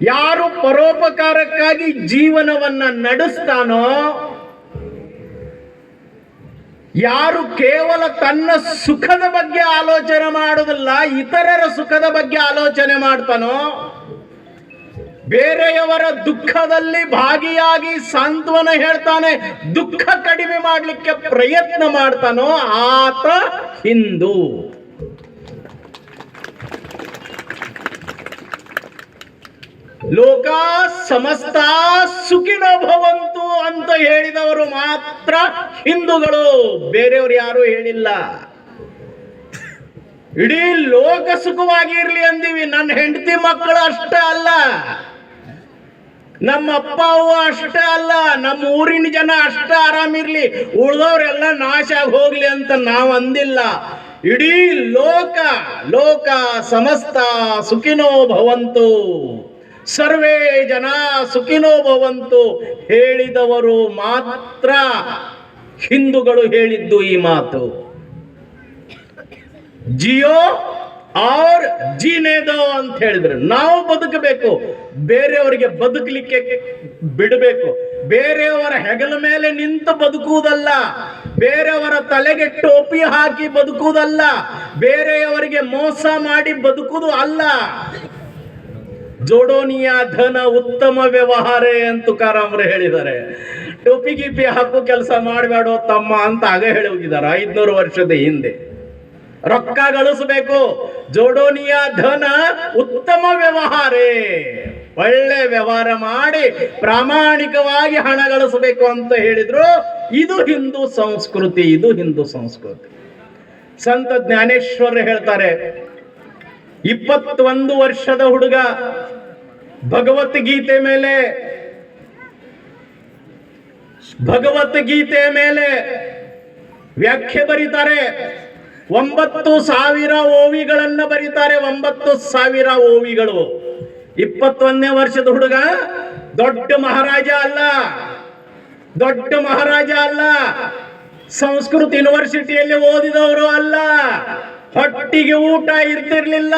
ಯಾರು ಪರೋಪಕಾರಕ್ಕಾಗಿ ಜೀವನವನ್ನ ನಡೆಸ್ತಾನೋ, ಯಾರು ಕೇವಲ ತನ್ನ ಸುಖದ ಬಗ್ಗೆ ಆಲೋಚನೆ ಮಾಡುವುದಿಲ್ಲ, ಇತರರ ಸುಖದ ಬಗ್ಗೆ ಆಲೋಚನೆ ಮಾಡ್ತಾನೋ, ಬೇರೆಯವರ ದುಃಖದಲ್ಲಿ ಭಾಗಿಯಾಗಿ ಸಾಂತ್ವನ ಹೇಳ್ತಾನೆ, ದುಃಖ ಕಡಿಮೆ ಮಾಡಲಿಕ್ಕೆ ಪ್ರಯತ್ನ ಮಾಡ್ತಾನೋ, ಆತ ಹಿಂದೂ. ಲೋಕ ಸಮಸ್ತ ಸುಖಿನೋ ಭವಂತು ಅಂತ ಹೇಳಿದವರು ಮಾತ್ರ ಹಿಂದೂಗಳು, ಬೇರೆಯವರು ಯಾರು ಹೇಳಿಲ್ಲ. ಇಡೀ ಲೋಕ ಸುಖವಾಗಿ ಇರ್ಲಿ ಅಂದೀವಿ, ನನ್ನ ಹೆಂಡತಿ ಮಕ್ಕಳು ಅಷ್ಟೇ ಅಲ್ಲ, ನಮ್ಮ ಅಪ್ಪ ಅವ್ವ ಅಷ್ಟೇ ಅಲ್ಲ, ನಮ್ಮ ಊರಿನ ಜನ ಅಷ್ಟೇ ಆರಾಮಿರ್ಲಿ, ಉಳಿದವರೆಲ್ಲ ನಾಶ ಆಗಿ ಹೋಗ್ಲಿ ಅಂತ ನಾವು ಅಂದಿಲ್ಲ. ಇಡೀ ಲೋಕ ಸಮಸ್ತ ಸುಖಿನೋ ಭವಂತು, ಸರ್ವೇ ಜನ ಸುಖಿನೋ ಭವಂತು ಹೇಳಿದವರು ಮಾತ್ರ ಹಿಂದೂಗಳು ಹೇಳಿದ್ದು ಈ ಮಾತು. ಜಿಯೋ ಆರ್ ಜೀನೇದೋ ಅಂತ ಹೇಳಿದ್ರು. ನಾವು ಬದುಕಬೇಕು, ಬೇರೆಯವರಿಗೆ ಬದುಕಲಿಕ್ಕೆ ಬಿಡಬೇಕು. ಬೇರೆಯವರ ಹೆಗಲ ಮೇಲೆ ನಿಂತು ಬದುಕುವುದಲ್ಲ, ಬೇರೆಯವರ ತಲೆಗೆ ಟೋಪಿ ಹಾಕಿ ಬದುಕುವುದಲ್ಲ, ಬೇರೆಯವರಿಗೆ ಮೋಸ ಮಾಡಿ ಬದುಕುವುದು ಅಲ್ಲ. ಜೋಡೋನಿಯ ಧನ ಉತ್ತಮ ವ್ಯವಹಾರ ಅಂತ ತುಕಾರಾಮರು ಹೇಳಿದ್ದಾರೆ. ಟೋಪಿ ಗಿಪಿ ಹಾಕು ಕೆಲಸ ಮಾಡಬೇಡೋ ತಮ್ಮ ಅಂತ ಆಗ ಹೇಳಿ ಹೋಗಿದ್ದಾರೆ 500 ವರ್ಷದ ಹಿಂದೆ. ರೊಕ್ಕ ಗಳಿಸಬೇಕು, ಜೋಡೋನಿಯ ಧನ ಉತ್ತಮ ವ್ಯವಹಾರೇ, ಒಳ್ಳೆ ವ್ಯವಹಾರ ಮಾಡಿ ಪ್ರಾಮಾಣಿಕವಾಗಿ ಹಣ ಗಳಿಸಬೇಕು ಅಂತ ಹೇಳಿದ್ರು. ಇದು ಹಿಂದೂ ಸಂಸ್ಕೃತಿ, ಇದು ಹಿಂದೂ ಸಂಸ್ಕೃತಿ. ಸಂತ ಜ್ಞಾನೇಶ್ವರ ಹೇಳ್ತಾರೆ, 21 ವರ್ಷದ ಹುಡುಗ ಭಗವದ್ಗೀತೆ ಮೇಲೆ ವ್ಯಾಖ್ಯೆ ಬರೀತಾರೆ. 9,000 ಓವಿಗಳನ್ನ ಬರೀತಾರೆ. 9,000 ಓವಿಗಳು. 21ನೇ ವರ್ಷದ ಹುಡುಗ ದೊಡ್ಡ ಮಹಾರಾಜ ಅಲ್ಲ, ಸಂಸ್ಕೃತ ಯೂನಿವರ್ಸಿಟಿಯಲ್ಲಿ ಓದಿದವರು ಅಲ್ಲ, ಹೊಟ್ಟಿಗೆ ಊಟ ಇರ್ತಿರ್ಲಿಲ್ಲ,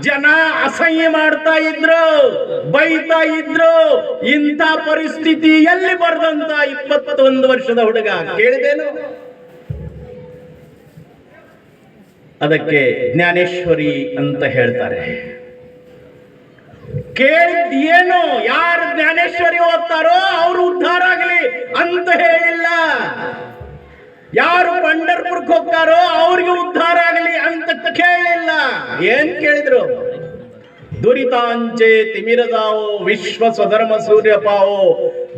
ಜನ ಅಸಹ್ಯ ಮಾಡ್ತಾ ಇದ್ರು, ಬೈತಾ ಇದ್ರು. ಇಂಥ ಪರಿಸ್ಥಿತಿ ಎಲ್ಲಿ ಬರ್ದಂತ 21 ವರ್ಷದ ಹುಡುಗ ಕೇಳಿದೇನು? ಅದಕ್ಕೆ ಜ್ಞಾನೇಶ್ವರಿ ಅಂತ ಹೇಳ್ತಾರೆ. ಕೇಳಿದ್ದೇನು? ಯಾರು ಜ್ಞಾನೇಶ್ವರಿ ಓದ್ತಾರೋ ಅವರು ಉದ್ಧಾರ ಆಗಲಿ ಅಂತ ಹೇಳಿಲ್ಲ. ಯಾರು ಪಂಡರ್ಪುರಕ್ಕೆ ಹೋಗ್ತಾರೋ ಅವ್ರಿಗೆ ಉದ್ಧಾರ ಆಗಲಿ ಅಂತ ಕೇಳಿಲ್ಲ. ಏನ್ ಕೇಳಿದ್ರು? ದುರಿತಾಂಚೆ ತಿಮಿರದಾವೋ ವಿಶ್ವ ಸ್ವಧರ್ಮ ಸೂರ್ಯ ಪಾವೋ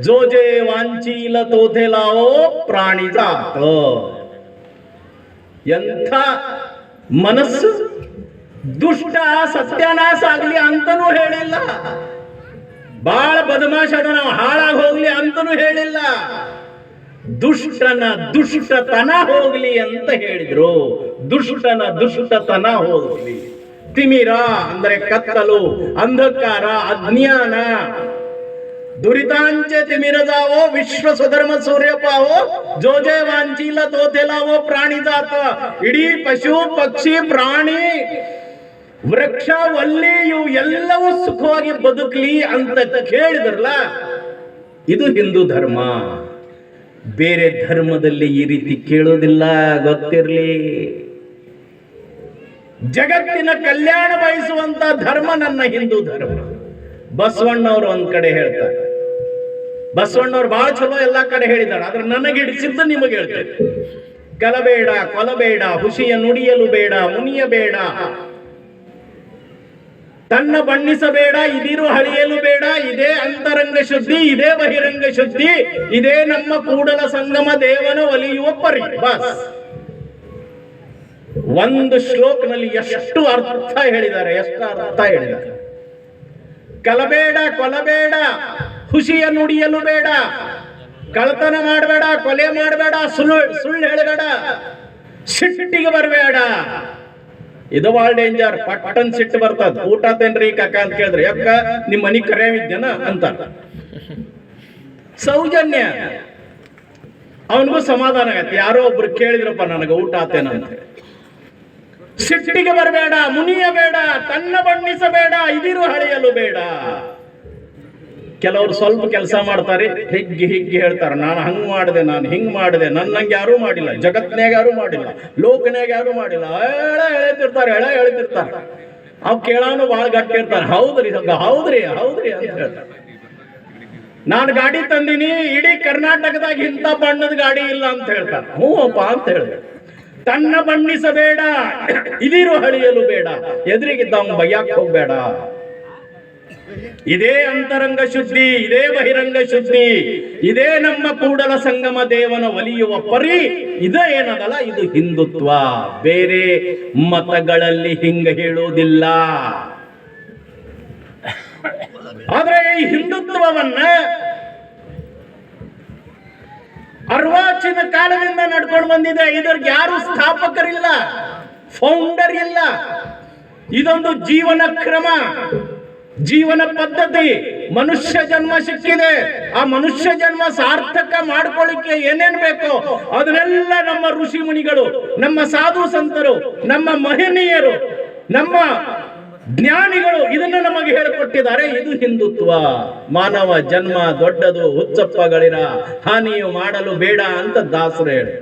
ಜೋಜೆ ವಾಂಚೀಲ ತೋಥೆಲಾವೋ ಪ್ರಾಣಿಜಾತ. ಎಂಥ ಮನಸ್ಸು! ದುಷ್ಟ ಸತ್ಯಾನಾಶ ಆಗ್ಲಿ ಅಂತನೂ ಹೇಳಿಲ್ಲ, ಬಾಳ ಬದಮಾಶ ಅದನ ಹಾಳಾಗಿ ಹೋಗ್ಲಿ ಅಂತನೂ ಹೇಳಿಲ್ಲ, ದುಷ್ಟನ ದುಷ್ಟತನ ಹೋಗ್ಲಿ ಅಂತ ಹೇಳಿದ್ರು. ದುಷ್ಟನ ದುಷ್ಟತನ ಹೋಗ್ಲಿ. ತಿಮಿರ ಅಂದ್ರೆ ಕತ್ತಲು, ಅಂಧಕಾರ, ಅಜ್ಞಾನ. ದುರಿತಾಂಚೆ ತಿಮಿರದಾವೋ ವಿಶ್ವ ಸ್ವಧರ್ಮ ಸೂರ್ಯಪಾವೋ ಜೋಜೆ ವಾಂಚೀಲ ತೋತೆಲಾವೋ ಪ್ರಾಣಿಜಾತ. ಇಡೀ ಪಶು ಪಕ್ಷಿ ಪ್ರಾಣಿ ವೃಕ್ಷ ವಲ್ಲಿ ಇವು ಎಲ್ಲವೂ ಸುಖವಾಗಿ ಬದುಕಲಿ ಅಂತ ಕೇಳಿದ್ರಲ್ಲ. ಇದು ಹಿಂದೂ ಧರ್ಮ. ಬೇರೆ ಧರ್ಮದಲ್ಲಿ ಈ ರೀತಿ ಕೇಳೋದಿಲ್ಲ, ಗೊತ್ತಿರ್ಲಿ. ಜಗತ್ತಿನ ಕಲ್ಯಾಣ ಬಯಸುವಂತ ಧರ್ಮ ನನ್ನ ಹಿಂದೂ ಧರ್ಮ. ಬಸವಣ್ಣವರು ಒಂದ್ ಕಡೆ ಹೇಳ್ತಾರೆ, ಬಸವಣ್ಣವ್ರು ಬಹಳ ಚಲೋ ಎಲ್ಲಾ ಕಡೆ ಹೇಳಿದ್ದಾರೆ, ಆದ್ರೆ ನನಗೆ ಹಿಡಿಸಿದ್ದು ನಿಮಗೆ ಹೇಳ್ತೇನೆ. ಕಲಬೇಡ, ಕೊಲಬೇಡ, ಹುಸಿಯ ನುಡಿಯಲು ಬೇಡ, ಮುನಿಯಬೇಡ, ತನ್ನ ಬಣ್ಣಿಸಬೇಡ, ಇದಿರು ಹಳಿಯಲು ಬೇಡ. ಇದೇ ಅಂತರಂಗ ಶುದ್ಧಿ, ಇದೇ ಬಹಿರಂಗ ಶುದ್ಧಿ, ಇದೇ ನಮ್ಮ ಕೂಡಲ ಸಂಗಮ ದೇವನ ಒಲಿಯುವ ಪರಿ. ಬಸ್ ಒಂದು ಶ್ಲೋಕನಲ್ಲಿ ಎಷ್ಟು ಅರ್ಥ ಹೇಳಿದ್ದಾರೆ, ಕಲಬೇಡ, ಕೊಲಬೇಡ, ಹುಸಿಯ ನುಡಿಯಲು ಬೇಡ, ಕಳತನ ಮಾಡಬೇಡ, ಕೊಲೆ ಮಾಡಬೇಡ, ಸುಳ್ಳು ಹೇಳಬೇಡ, ಸಿಟ್ಟಿಗೆ ಬರಬೇಡ. ಇದು ಬಾಳ ಡೇಂಜರ್. ಪಟ್ಟನ್ ಸಿಟ್ಟು ಬರ್ತದ. ಊಟ ತೇನ್ರಿ ಕಾಕ ಅಂತ ಕೇಳಿದ್ರೆ, ಯಾಕ ನಿಮ್ ಮನಿ ಕರೆಯವಿದ್ಯನ ಅಂತ. ಸೌಜನ್ಯ, ಅವನಿಗೂ ಸಮಾಧಾನ ಆಗತ್ತೆ. ಯಾರೋ ಒಬ್ರು ಕೇಳಿದ್ರಪ್ಪ ನನಗೆ ಊಟ ಆತೇನ ಅಂತ. ಸಿಟ್ಟಿಗೆ ಬರಬೇಡ, ಮುನಿಯಬೇಡ, ತನ್ನ ಬಣ್ಣಿಸಬೇಡ, ಇದಿರು ಹಳೆಯಲು ಬೇಡ. ಕೆಲವರು ಸ್ವಲ್ಪ ಕೆಲಸ ಮಾಡ್ತಾರೆ, ಹಿಗ್ಗಿ ಹೇಳ್ತಾರೆ, ನಾನು ಹಂಗ್ ಮಾಡಿದೆ, ನಾನು ಹಿಂಗ್ ಮಾಡಿದೆ, ನನ್ನಂಗೆ ಯಾರೂ ಮಾಡಿಲ್ಲ, ಜಗತ್ನ್ಯಾಗ ಯಾರು ಮಾಡಿಲ್ಲ, ಲೋಕನ್ಯಾಗ ಯಾರು ಮಾಡಿಲ್ಲ, ಹೇಳ್ತಿರ್ತಾರೆ. ಅವ್ ಕೇಳೋನು ಬಾಳ್ ಗಟ್ಟಿ ಇರ್ತಾರೆ. ಹೌದ್ರಿ ಹೌದ್ರಿ ಹೌದ್ರಿ ಅಂತ ಹೇಳ್ತಾರೆ. ನಾನು ಗಾಡಿ ತಂದಿನಿ, ಇಡೀ ಕರ್ನಾಟಕದಾಗ ಇಂಥ ಬಣ್ಣದ ಗಾಡಿ ಇಲ್ಲ ಅಂತ ಹೇಳ್ತಾರೆ. ಹ್ಞೂ ಅಪ್ಪ ಅಂತ ಹೇಳಿದೆ. ತನ್ನ ಬಣ್ಣಿಸಬೇಡ, ಇದಿರು ಹಳಿಯಲು ಬೇಡ, ಎದುರಿಗಿದ್ದ ಬಯ್ಯಾಕ್ ಹೋಗ್ಬೇಡ. ಇದೇ ಅಂತರಂಗ ಶುದ್ಧಿ, ಇದೇ ಬಹಿರಂಗ ಶುದ್ಧಿ, ಇದೇ ನಮ್ಮ ಕೂಡಲ ಸಂಗಮ ದೇವನ ಒಲಿಯುವ ಪರಿ. ಇದೇ ಏನದಲ್ಲ, ಇದು ಹಿಂದುತ್ವ. ಬೇರೆ ಮತಗಳಲ್ಲಿ ಹಿಂಗ ಹೇಳುವುದಿಲ್ಲ. ಆದ್ರೆ ಈ ಹಿಂದುತ್ವವನ್ನ ಅರ್ವಾಚಿನ ಕಾಲದಿಂದ ನಡ್ಕೊಂಡು ಬಂದಿದೆ. ಇದಕ್ಕೆ ಯಾರು ಸ್ಥಾಪಕರಿಲ್ಲ, ಫೌಂಡರ್ ಇಲ್ಲ. ಇದೊಂದು ಜೀವನ ಕ್ರಮ, ಜೀವನ ಪದ್ಧತಿ. ಮನುಷ್ಯ ಜನ್ಮ ಸಿಕ್ಕಿದೆ, ಆ ಮನುಷ್ಯ ಜನ್ಮ ಸಾರ್ಥಕ ಮಾಡ್ಕೊಳ್ಳಿಕ್ಕೆ ಏನೇನ್ ಬೇಕೋ ಅದನ್ನೆಲ್ಲ ನಮ್ಮ ಋಷಿ ಮುನಿಗಳು, ನಮ್ಮ ಸಾಧು ಸಂತರು, ನಮ್ಮ ಮಹನೀಯರು, ನಮ್ಮ ಜ್ಞಾನಿಗಳು ಇದನ್ನು ನಮಗೆ ಹೇಳಿಕೊಟ್ಟಿದ್ದಾರೆ. ಇದು ಹಿಂದುತ್ವ. ಮಾನವ ಜನ್ಮ ದೊಡ್ಡದು, ಹುಚ್ಚಪ್ಪಗಳಿರ ಹಾನಿಯು ಮಾಡಲು ಬೇಡ ಅಂತ ದಾಸರು ಹೇಳಿ.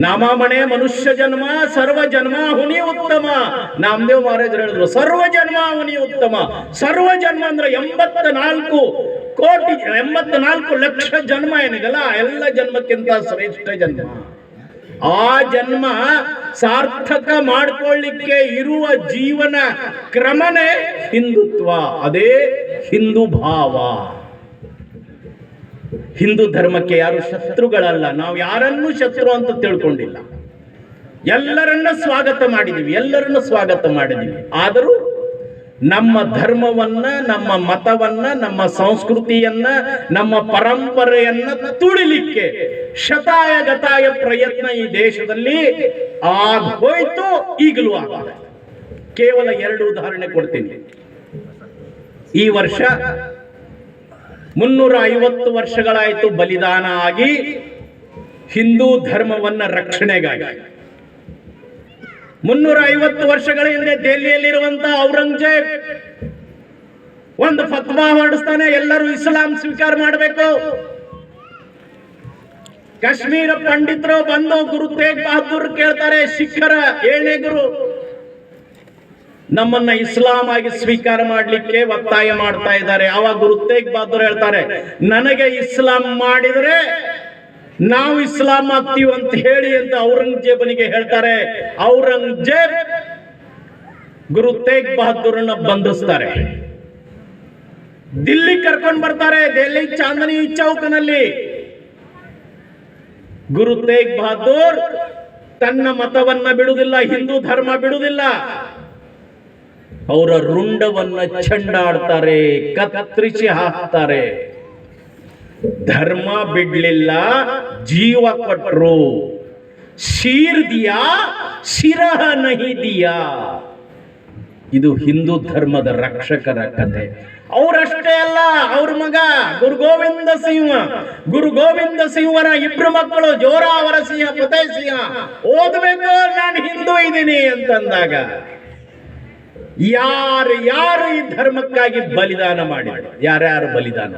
ನಾಮಾಮಣೆ ಮನುಷ್ಯ ಜನ್ಮ ಸರ್ವ ಜನ್ಮ ಹುನಿ ಉತ್ತಮ. ನಾಮದೇವ್ ಮಹಾರಾಜರು ಹೇಳಿದ್ರು, ಸರ್ವ ಜನ್ಮ ಹುನಿ ಉತ್ತಮ. ಸರ್ವ ಜನ್ಮ ಅಂದ್ರೆ 84 ಕೋಟಿ 84 ಲಕ್ಷ ಜನ್ಮ ಏನಿದೆಲ್ಲ, ಎಲ್ಲ ಜನ್ಮಕ್ಕಿಂತ ಶ್ರೇಷ್ಠ ಜನ್ಮ. ಆ ಜನ್ಮ ಸಾರ್ಥಕ ಮಾಡ್ಕೊಳ್ಳಿಕ್ಕೆ ಇರುವ ಜೀವನ ಕ್ರಮನೇ ಹಿಂದುತ್ವ. ಅದೇ ಹಿಂದೂ ಭಾವ. ಹಿಂದೂ ಧರ್ಮಕ್ಕೆ ಯಾರು ಶತ್ರುಗಳಲ್ಲ. ನಾವು ಯಾರನ್ನೂ ಶತ್ರು ಅಂತ ತಿಳ್ಕೊಂಡಿಲ್ಲ. ಎಲ್ಲರನ್ನ ಸ್ವಾಗತ ಮಾಡಿದೀವಿ. ಆದರೂ ನಮ್ಮ ಧರ್ಮವನ್ನ, ನಮ್ಮ ಮತವನ್ನ, ನಮ್ಮ ಸಂಸ್ಕೃತಿಯನ್ನ, ನಮ್ಮ ಪರಂಪರೆಯನ್ನ ತುಳಿಲಿಕ್ಕೆ ಶತಾಯ ಗತಾಯ ಪ್ರಯತ್ನ ಈ ದೇಶದಲ್ಲಿ ಆಗೋಯ್ತು, ಈಗಲೂ ಆಗ. ಕೇವಲ 2 ಉದಾಹರಣೆ ಕೊಡ್ತೀನಿ. ಈ ವರ್ಷ 350 ವರ್ಷಗಳಾಯಿತು ಬಲಿದಾನ ಆಗಿ ಹಿಂದೂ ಧರ್ಮವನ್ನ ರಕ್ಷಣೆಗಾಗಿ. 350 ವರ್ಷಗಳ ಹಿಂದೆ ದೆಹಲಿಯಲ್ಲಿರುವಂತಹ ಔರಂಗಜೇಬ್ ಒಂದು ಫತ್ವಾ ಹೊರಡಿಸ್ತಾನೆ, ಎಲ್ಲರೂ ಇಸ್ಲಾಂ ಸ್ವೀಕಾರ ಮಾಡಬೇಕು. ಕಾಶ್ಮೀರ ಪಂಡಿತರು ಬಂದು ಗುರು ತೇಗ್ ಬಹದ್ದೂರ್ ಕೇಳ್ತಾರೆ, ಸಿಖ್ಖರ 7ನೇ ಗುರು, ನಮ್ಮನ್ನ ಇಸ್ಲಾಂ ಆಗಿ ಸ್ವೀಕಾರ ಮಾಡ್ಲಿಕ್ಕೆ ಒತ್ತಾಯ ಮಾಡ್ತಾ ಇದ್ದಾರೆ. ಆವಾಗ ಗುರು ತೇಗ್ ಬಹದ್ದೂರ್ ಹೇಳ್ತಾರೆ, ನನಗೆ ಇಸ್ಲಾಂ ಮಾಡಿದ್ರೆ ನಾವು ಇಸ್ಲಾಂ ಆಗ್ತೀವಿ ಅಂತ ಹೇಳಿ ಅಂತ ಔರಂಗಜೇಬನಿಗೆ ಹೇಳ್ತಾರೆ. ಔರಂಗಜೇಬ್ ಗುರು ತೇಗ್ ಬಹದ್ದೂರನ್ನ ಬಂಧಿಸ್ತಾರೆ, ದಿಲ್ಲಿ ಕರ್ಕೊಂಡು ಬರ್ತಾರೆ. ದೆಹಲಿ ಚಾಂದನಿ ಚೌಕನಲ್ಲಿ ಗುರು ತೇಗ್ ಬಹದ್ದೂರ್ ತನ್ನ ಮತವನ್ನ ಬಿಡುವುದಿಲ್ಲ, ಹಿಂದೂ ಧರ್ಮ ಬಿಡುವುದಿಲ್ಲ. ಅವರ ರುಂಡವನ್ನ ಚೆಂಡಾಡ್ತಾರೆ, ಕತ್ತರಿಸಿ ಹಾಕ್ತಾರೆ. ಧರ್ಮ ಬಿಡ್ಲಿಲ್ಲ, ಜೀವ ಕೊಟ್ರು. ಶೀರ್ ದಿಯಾ ಶಿರಹ ನಹಿ ದಿಯಾ. ಇದು ಹಿಂದೂ ಧರ್ಮದ ರಕ್ಷಕರ ಕಥೆ. ಅವರಷ್ಟೇ ಅಲ್ಲ, ಅವ್ರ ಮಗ ಗುರು ಗೋವಿಂದ ಸಿಂಹರ 2 ಮಕ್ಕಳು, ಜೋರಾವರ ಸಿಂಹ, ಫತೇಹ್ ಸಿಂಹ ಓದಬೇಕು ನಾನು ಹಿಂದೂ ಇದ್ದೀನಿ ಅಂತಂದಾಗ ಯಾರು ಈ ಧರ್ಮಕ್ಕಾಗಿ ಬಲಿದಾನ ಮಾಡಿದ್ರು, ಯಾರ್ಯಾರು ಬಲಿದಾನ,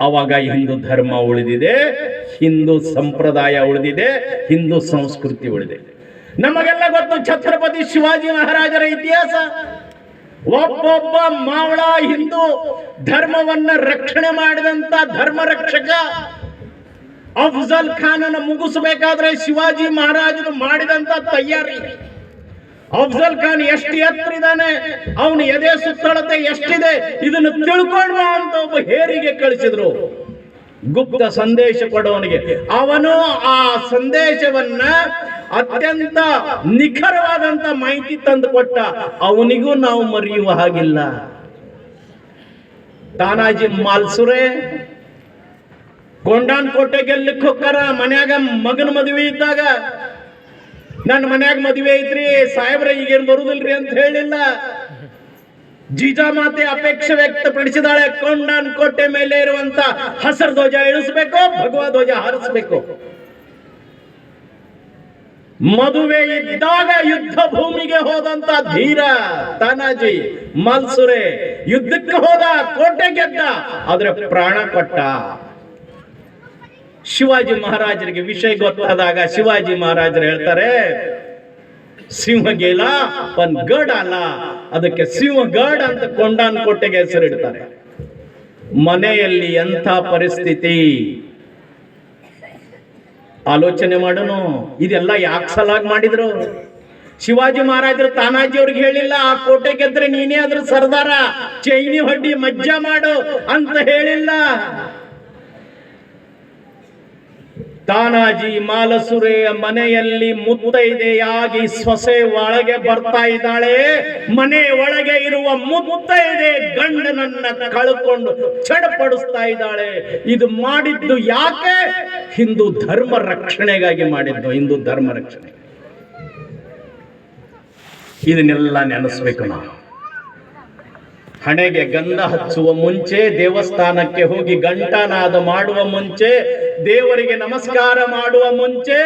ಅವಾಗ ಹಿಂದೂ ಧರ್ಮ ಉಳಿದಿದೆ, ಹಿಂದೂ ಸಂಪ್ರದಾಯ ಉಳಿದಿದೆ, ಹಿಂದೂ ಸಂಸ್ಕೃತಿ ಉಳಿದಿದೆ. ನಮಗೆಲ್ಲ ಗೊತ್ತು ಛತ್ರಪತಿ ಶಿವಾಜಿ ಮಹಾರಾಜರ ಇತಿಹಾಸ. ಒಬ್ಬೊಬ್ಬ ಮಾವಳ ಹಿಂದೂ ಧರ್ಮವನ್ನ ರಕ್ಷಣೆ ಮಾಡಿದಂತ ಧರ್ಮ ರಕ್ಷಕ. ಅಫ್ಜಲ್ ಖಾನನ ಮುಗಿಸಬೇಕಾದ್ರೆ ಶಿವಾಜಿ ಮಹಾರಾಜರು ಮಾಡಿದಂತ ತಯಾರಿ. ಅಫ್ಜಲ್ ಖಾನ್ ಎಷ್ಟು ಎತ್ತರ ಇದ್ದಾನೆ, ಅವನು ಎದೆ ಸುತ್ತಳತೆ ಎಷ್ಟಿದೆ, ಇದನ್ನು ತಿಳ್ಕೊಂಡು ಅಂತ ಒಬ್ಬ ಹೇರಿಗೆ ಕಳಿಸಿದ್ರು. ಗುಪ್ತ ಸಂದೇಶ ಕೊಡೋನಿಗೆ ಅವನು ಆ ಸಂದೇಶವನ್ನ ಅತ್ಯಂತ ನಿಖರವಾದಂತ ಮಾಹಿತಿ ತಂದು ಕೊಟ್ಟ. ಅವನಿಗೂ ನಾವು ಮರೆಯುವ ಹಾಗಿಲ್ಲ. ತಾನಾಜಿ ಮಾಲ್ಸುರೆ ಗೊಂಡಾನ್ ಕೋಟೆ ಗೆಲ್ಲಕ್ಕೆ ಹೋಗ್ತಾರ. ಮನ್ಯಾಗ ಮಗನ ಮದುವೆ ಇದ್ದಾಗ, ನನ್ನ ಮನ್ಯಾಗ ಮದುವೆ ಐತ್ರಿ ಸಾಹೇಬ್ರ ಈಗೇನು ಬರುದಿಲ್ರಿ ಅಂತ ಹೇಳಿಲ್ಲ. ಜೀಜಾಮಾತೆ ಅಪೇಕ್ಷೆ ವ್ಯಕ್ತಪಡಿಸಿದಾಳೆ, ಕೊಂಡಾನ್ ಕೋಟೆ ಮೇಲೆ ಇರುವಂತ ಹಸಿರು ಧ್ವಜ ಇಳಿಸ್ಬೇಕು, ಭಗವಾ ಧ್ವಜ ಹಾರಿಸ್ಬೇಕು. ಮದುವೆ ಇದ್ದಾಗ ಯುದ್ಧ ಭೂಮಿಗೆ ಹೋದಂತ ಧೀರ ತಾನಾಜಿ ಮಲ್ಸುರೆ ಯುದ್ಧಕ್ಕೆ ಹೋದ, ಕೋಟೆ ಗೆದ್ದ, ಆದ್ರೆ ಪ್ರಾಣ ಕೊಟ್ಟ. ಶಿವಾಜಿ ಮಹಾರಾಜರಿಗೆ ವಿಷಯ ಗೊತ್ತಾದಾಗ ಶಿವಾಜಿ ಮಹಾರಾಜರು ಹೇಳ್ತಾರೆ, ಸಿಂಹ ಗೆಲ ಪನ್ ಗಡ್ ಅಲ್ಲ, ಅದಕ್ಕೆ ಸಿಂಹಗಡ್ ಅಂತ ಕೊಂಡಾನ್ ಕೋಟೆಗೆ ಹೆಸರಿಡ್ತಾರೆ. ಮನೆಯಲ್ಲಿ ಎಂಥ ಪರಿಸ್ಥಿತಿ ಆಲೋಚನೆ ಮಾಡೋನು. ಇದೆಲ್ಲ ಯಾಕೆ ಸಲಾಗಿ ಮಾಡಿದ್ರು? ಶಿವಾಜಿ ಮಹಾರಾಜರು ತಾನಾಜಿ ಅವ್ರಿಗೆ ಹೇಳಿಲ್ಲ, ಆ ಕೋಟೆ ಗೆದ್ರೆ ನೀನೇ ಅದ್ರ ಸರ್ದಾರ, ಚೈನಿ ಹೊಡ್ಡಿ ಮಜ್ಜಾ ಮಾಡು ಅಂತ ಹೇಳಿಲ್ಲ. ತಾನಾಜಿ ಮಾಲಸುರೆಯ ಮನೆಯಲ್ಲಿ ಮುತ್ತೈದೆಯಾಗಿ ಸೊಸೆ ಒಳಗೆ ಬರ್ತಾ ಇದ್ದಾಳೆ. ಮನೆ ಒಳಗೆ ಇರುವ ಮುತ್ತೈದೆ ಗಂಡನನ್ನ ಕಳ್ಕೊಂಡು ಚಡಪಡಿಸ್ತಾ ಇದ್ದಾಳೆ. ಇದು ಮಾಡಿದ್ದು ಯಾಕೆ? ಹಿಂದೂ ಧರ್ಮ ರಕ್ಷಣೆಗಾಗಿ ಮಾಡಿದ್ದು. ಹಿಂದೂ ಧರ್ಮ ರಕ್ಷಣೆ. ಇದನ್ನೆಲ್ಲ ನೆನೆಸ್ಬೇಕು ನಾವು. ಹಣೆಗೆ ಗಂಧ ಹಚ್ಚುವ ಮುಂಚೆ, ದೇವಸ್ಥಾನಕ್ಕೆ ಹೋಗಿ ಘಂಟಾನಾದ ಮಾಡುವ ಮುಂಚೆ, ದೇವರಿಗೆ ನಮಸ್ಕಾರ ಮಾಡುವ ಮುಂಚೆ,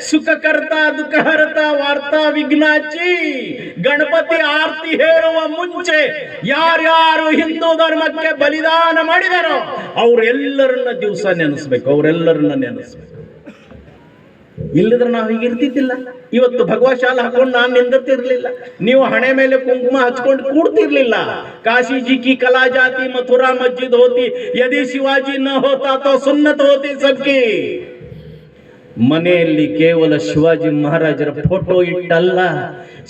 ಸುಖಕರ್ತ ದುಃಖಹರ್ತ ವಾರ್ತಾ ವಿಘ್ನಾಚಿ ಗಣಪತಿ ಆರತಿ ಹೇಳುವ ಮುಂಚೆ ಯಾರ್ಯಾರು ಹಿಂದೂ ಧರ್ಮಕ್ಕೆ ಬಲಿದಾನ ಮಾಡಿದಾರೋ ಅವರೆಲ್ಲರನ್ನ ದಿವಸ ನೆನೆಸ್ಬೇಕು. ಅವರೆಲ್ಲರನ್ನ ನೆನೆಸ್ಬೇಕು. ಇಲ್ಲದ್ರೆ ನಾವು ಹೀಗಿರ್ತಿದ್ದಿಲ್ಲ. ಇವತ್ತು ಭಗವಶಾಲ ಹಾಕೊಂಡು ನಾನು ನಿಂದಿರ್ತಿರ್ಲಿಲ್ಲ. ನೀವು ಹಣೆ ಮೇಲೆ ಕುಂಕುಮ ಹಚ್ಕೊಂಡು ಕೂಡ್ತಿರ್ಲಿಲ್ಲ. ಕಾಶಿಜಿ ಕಿ ಕಲಾ ಜಾತಿ ಮಥುರಾ ಮಸ್ಜಿದ್ ಹೋತಿ, ಯದಿ ಶಿವಾಜಿ ನ ಹೋತಾ ತೋ ಸುನ್ನತ್ ಹೋತಿ ಸಬ್ಕಿ. ಮನೆಯಲ್ಲಿ ಕೇವಲ ಶಿವಾಜಿ ಮಹಾರಾಜರ ಫೋಟೋ ಇಟ್ಟಲ್ಲ,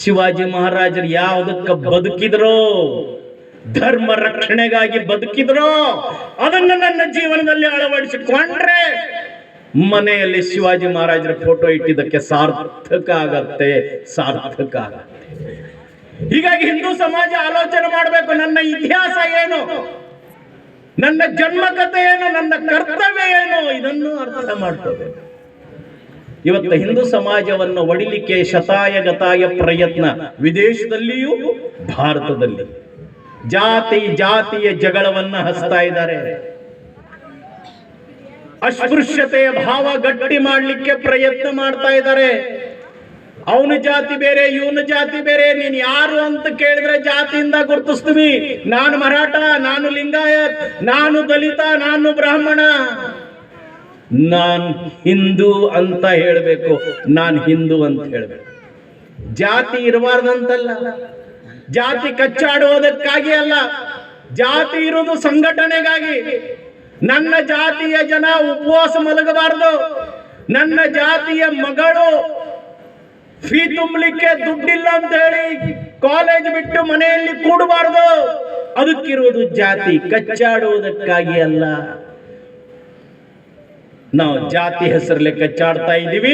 ಶಿವಾಜಿ ಮಹಾರಾಜರು ಯಾವುದಕ್ಕೆ ಬದುಕಿದ್ರೋ, ಧರ್ಮ ರಕ್ಷಣೆಗಾಗಿ ಬದುಕಿದ್ರೋ ಅದನ್ನು ನನ್ನ ಜೀವನದಲ್ಲಿ ಅಳವಡಿಸಿಕೊಂಡ್ರೆ ಮನೆಯಲ್ಲಿ ಶಿವಾಜಿ ಮಹಾರಾಜರ ಫೋಟೋ ಇಟ್ಟಿದ್ದಕ್ಕೆ ಸಾರ್ಥಕ ಆಗತ್ತೆ, ಸಾರ್ಥಕ ಆಗತ್ತೆ. ಹೀಗಾಗಿ ಹಿಂದೂ ಸಮಾಜ ಆಲೋಚನೆ ಮಾಡಬೇಕು, ನನ್ನ ಇತಿಹಾಸ ಏನು, ನನ್ನ ಜನ್ಮಕಥೆ ಏನು, ನನ್ನ ಕರ್ತವ್ಯ ಏನು, ಇದನ್ನು ಅರ್ಥ ಮಾಡ್ತದೆ. ಇವತ್ತು ಹಿಂದೂ ಸಮಾಜವನ್ನು ಒಡಿಲಿಕ್ಕೆ ಶತಾಯಗತಾಯ ಪ್ರಯತ್ನ ವಿದೇಶದಲ್ಲಿಯೂ ಭಾರತದಲ್ಲಿ ಜಾತಿಯ ಜಗಳವನ್ನ ಹಚ್ತಾ ಇದ್ದಾರೆ. ಅಸ್ಪೃಶ್ಯತೆಯ ಭಾವ ಗಟ್ಟಿ ಮಾಡಲಿಕ್ಕೆ ಪ್ರಯತ್ನ ಮಾಡ್ತಾ ಇದ್ದಾರೆ. ಅವನ ಜಾತಿ ಬೇರೆ, ಇವನ ಜಾತಿ ಬೇರೆ, ನೀನ್ ಯಾರು ಅಂತ ಕೇಳಿದ್ರೆ ಜಾತಿಯಿಂದ ಗುರುತಿಸ್ತೀವಿ. ನಾನು ಮರಾಠ, ನಾನು ಲಿಂಗಾಯತ್, ನಾನು ದಲಿತ, ನಾನು ಬ್ರಾಹ್ಮಣ. ನಾನ್ ಹಿಂದೂ ಅಂತ ಹೇಳ್ಬೇಕು, ನಾನ್ ಹಿಂದೂ ಅಂತ ಹೇಳ್ಬೇಕು. ಜಾತಿ ಇರಬಾರ್ದಂತಲ್ಲ, ಜಾತಿ ಕಚ್ಚಾಡುವುದಕ್ಕಾಗಿ ಅಲ್ಲ, ಜಾತಿ ಇರುವುದು ಸಂಘಟನೆಗಾಗಿ. ನನ್ನ ಜಾತಿಯ ಜನ ಉಪವಾಸ ಮಲಗಬಾರದು, ನನ್ನ ಜಾತಿಯ ಮಗಳು ಫೀ ತುಂಬಲಿಕ್ಕೆ ದುಡ್ಡಿಲ್ಲ ಅಂತ ಹೇಳಿ ಕಾಲೇಜ್ ಬಿಟ್ಟು ಮನೆಯಲ್ಲಿ ಕೂಡಬಾರದು. ಅದಕ್ಕಿರುವುದು ಜಾತಿ, ಕಚ್ಚಾಡುವುದಕ್ಕಾಗಿ ಅಲ್ಲ. ನಾವು ಜಾತಿ ಹೆಸರಲ್ಲಿ ಕಚ್ಚಾಡ್ತಾ ಇದ್ದೀವಿ.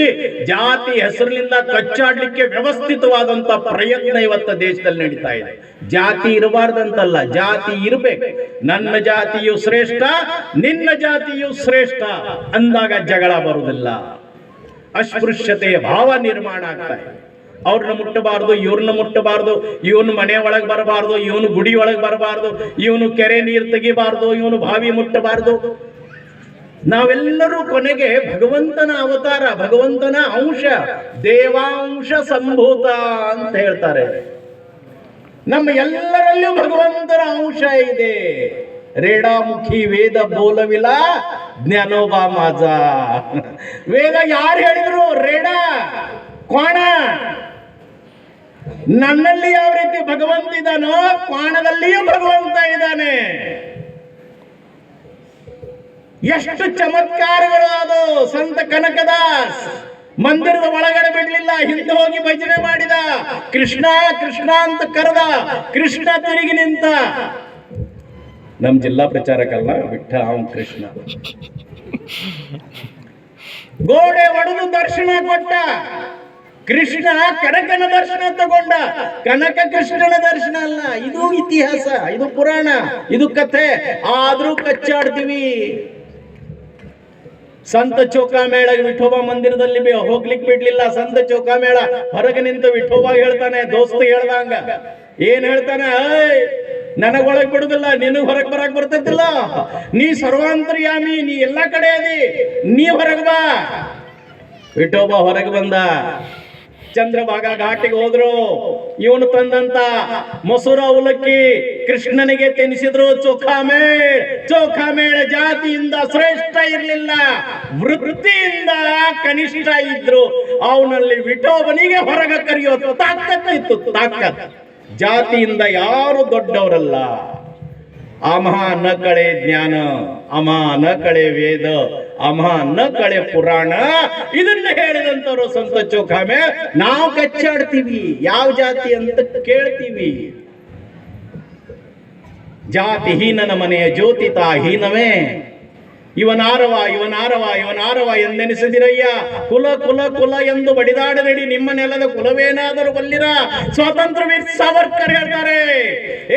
ಜಾತಿ ಹೆಸರಿನಿಂದ ಕಚ್ಚಾಡ್ಲಿಕ್ಕೆ ವ್ಯವಸ್ಥಿತವಾದಂತ ಪ್ರಯತ್ನ ಇವತ್ತು ದೇಶದಲ್ಲಿ ನಡೀತಾ ಇದೆ. ಜಾತಿ ಇರಬಾರ್ದಂತಲ್ಲ, ಜಾತಿ ಇರಬೇಕು. ನನ್ನ ಜಾತಿಯು ಶ್ರೇಷ್ಠ, ನಿನ್ನ ಜಾತಿಯು ಶ್ರೇಷ್ಠ ಅಂದಾಗ ಜಗಳ ಬರುವುದಿಲ್ಲ. ಅಸ್ಪೃಶ್ಯತೆಯ ಭಾವ ನಿರ್ಮಾಣ ಆಗ್ತಾ ಇದೆ. ಅವ್ರನ್ನ ಮುಟ್ಟಬಾರ್ದು, ಇವ್ರನ್ನ ಮುಟ್ಟಬಾರ್ದು, ಇವನು ಮನೆ ಒಳಗೆ ಬರಬಾರ್ದು, ಇವನು ಗುಡಿ ಒಳಗೆ ಬರಬಾರ್ದು, ಇವನು ಕೆರೆ ನೀರು ತೆಗಿಬಾರ್ದು, ಇವನು ಬಾವಿ ಮುಟ್ಟಬಾರ್ದು. ನಾವೆಲ್ಲರೂ ಕೊನೆಗೆ ಭಗವಂತನ ಅವತಾರ, ಭಗವಂತನ ಅಂಶ, ದೇವಾಂಶ ಸಂಭೂತ ಅಂತ ಹೇಳ್ತಾರೆ. ನಮ್ಮ ಎಲ್ಲರಲ್ಲೂ ಭಗವಂತನ ಅಂಶ ಇದೆ. ರೇಡಾಮುಖಿ ವೇದ ಬೋಲವಿಲ್ಲ ಜ್ಞಾನೋಬಾ ಮಾಜ. ವೇದ ಯಾರು ಹೇಳಿದ್ರು? ರೇಡಾ ಕ್ವಾಣ. ನನ್ನಲ್ಲಿ ಯಾವ ರೀತಿ ಭಗವಂತ ಇದ್ದಾನೋ ಕ್ವಾಣದಲ್ಲಿಯೂ ಭಗವಂತ ಇದ್ದಾನೆ. ಎಷ್ಟು ಚಮತ್ಕಾರಗಳು ಅದು. ಸಂತ ಕನಕದಾಸ್ ಮಂದಿರದ ಒಳಗಡೆ ಬಿಡ್ಲಿಲ್ಲ, ಹಿಂದೆ ಹೋಗಿ ಭಜನೆ ಮಾಡಿದ. ಕೃಷ್ಣ ಕೃಷ್ಣ ಅಂತ ಕರೆದ, ಕೃಷ್ಣ ತಿರುಗಿ ನಿಂತ. ನಮ್ ಜಿಲ್ಲಾ ಪ್ರಚಾರಕಲ್ಲ ಬಿಟ್ಟ ಅವನ್ ಕೃಷ್ಣ. ಗೋಡೆ ಒಡೆದು ದರ್ಶನ ಕೊಟ್ಟ ಕೃಷ್ಣ. ಕನಕನ ದರ್ಶನ ತಗೊಂಡ. ಕನಕ ಕೃಷ್ಣನ ದರ್ಶನ ಅಲ್ಲ. ಇದು ಇತಿಹಾಸ, ಇದು ಪುರಾಣ, ಇದು ಕಥೆ. ಆದ್ರೂ ಕಚ್ಚಾಡ್ತೀವಿ. ಸಂತ ಚೌಕಾಮೇಳ ವಿಠೋಬ ಮಂದಿರದಲ್ಲಿ ಹೋಗ್ಲಿಕ್ಕೆ ಬಿಡ್ಲಿಲ್ಲ. ಸಂತ ಚೌಕಾಮೇಳ ಹೊರಗೆ ನಿಂತು ವಿಠೋಬ ಹೇಳ್ತಾನೆ, ದೋಸ್ತ ಹೇಳ್ದಂಗ ಏನ್ ಹೇಳ್ತಾನೆ? ನನಗೊಳಗ್ ಬಿಡುದಿಲ್ಲ, ನಿನಗ್ ಹೊರಗ್ ಬರಕ್ ಬರ್ತೈತಿಲ್ಲ, ನೀ ಸರ್ವಾಂತರ್ಯಾಮಿ, ನೀ ಎಲ್ಲಾ ಕಡೆ ಅದಿ, ನೀ ಹೊರಗ್ ಬಾ. ವಿಠೋಬ ಹೊರಗೆ ಬಂದ. ಚಂದ್ರಭಾಗ ಘಾಟಿಗೆ ಹೋದ್ರು. ಇವನು ತಂದಂತ ಮೊಸರು ಅವಲಕ್ಕಿ ಕೃಷ್ಣನಿಗೆ ತಿನ್ನಿಸಿದ್ರು. ಚೋಖಾಮೇಳ ಜಾತಿಯಿಂದ ಶ್ರೇಷ್ಠ ಇರಲಿಲ್ಲ, ವೃತ್ತಿಯಿಂದ ಕನಿಷ್ಠ ಇದ್ರು. ಅವನಲ್ಲಿ ವಿಠೋಬನಿಗೆ ಹೊರಗೆ ಕರೆಯೋ ತಾಕತ್ತಿತ್ತು. ತಾಕತ್ ಜಾತಿಯಿಂದ ಯಾರು ದೊಡ್ಡವರಲ್ಲ. ಅಮಹ ನ ಕಳೆ ಜ್ಞಾನ, ಅಮಹ ನ ಕಳೆ ವೇದ, ಅಮಹ ನ ಕಳೆ ಪುರಾಣ. ಇದನ್ನ ಹೇಳಿದಂತವ್ರು ಸಂತ ಚೋಖಾಮೆ. ನಾವು ಕಚ್ಚಾಡ್ತೀವಿ, ಯಾವ ಜಾತಿ ಅಂತ ಕೇಳ್ತೀವಿ. ಜಾತಿ ಹೀನನ ಮನೆಯ ಜ್ಯೋತಿತ ಹೀನವೇ. ಇವನಾರವ ಎಂದೆನಿಸಿದಿರಯ್ಯ. ಕುಲ ಕುಲ ಕುಲ ಎಂದು ಬಡಿದಾಡಬೇಡಿ, ನಿಮ್ಮ ನೆಲದ ಕುಲವೇನಾದರೂ ಬಲ್ಲಿರ. ಸ್ವಾತಂತ್ರ್ಯ ವೀರ್ ಸಾವರ್ಕರ್ ಹೇಳ್ತಾರೆ,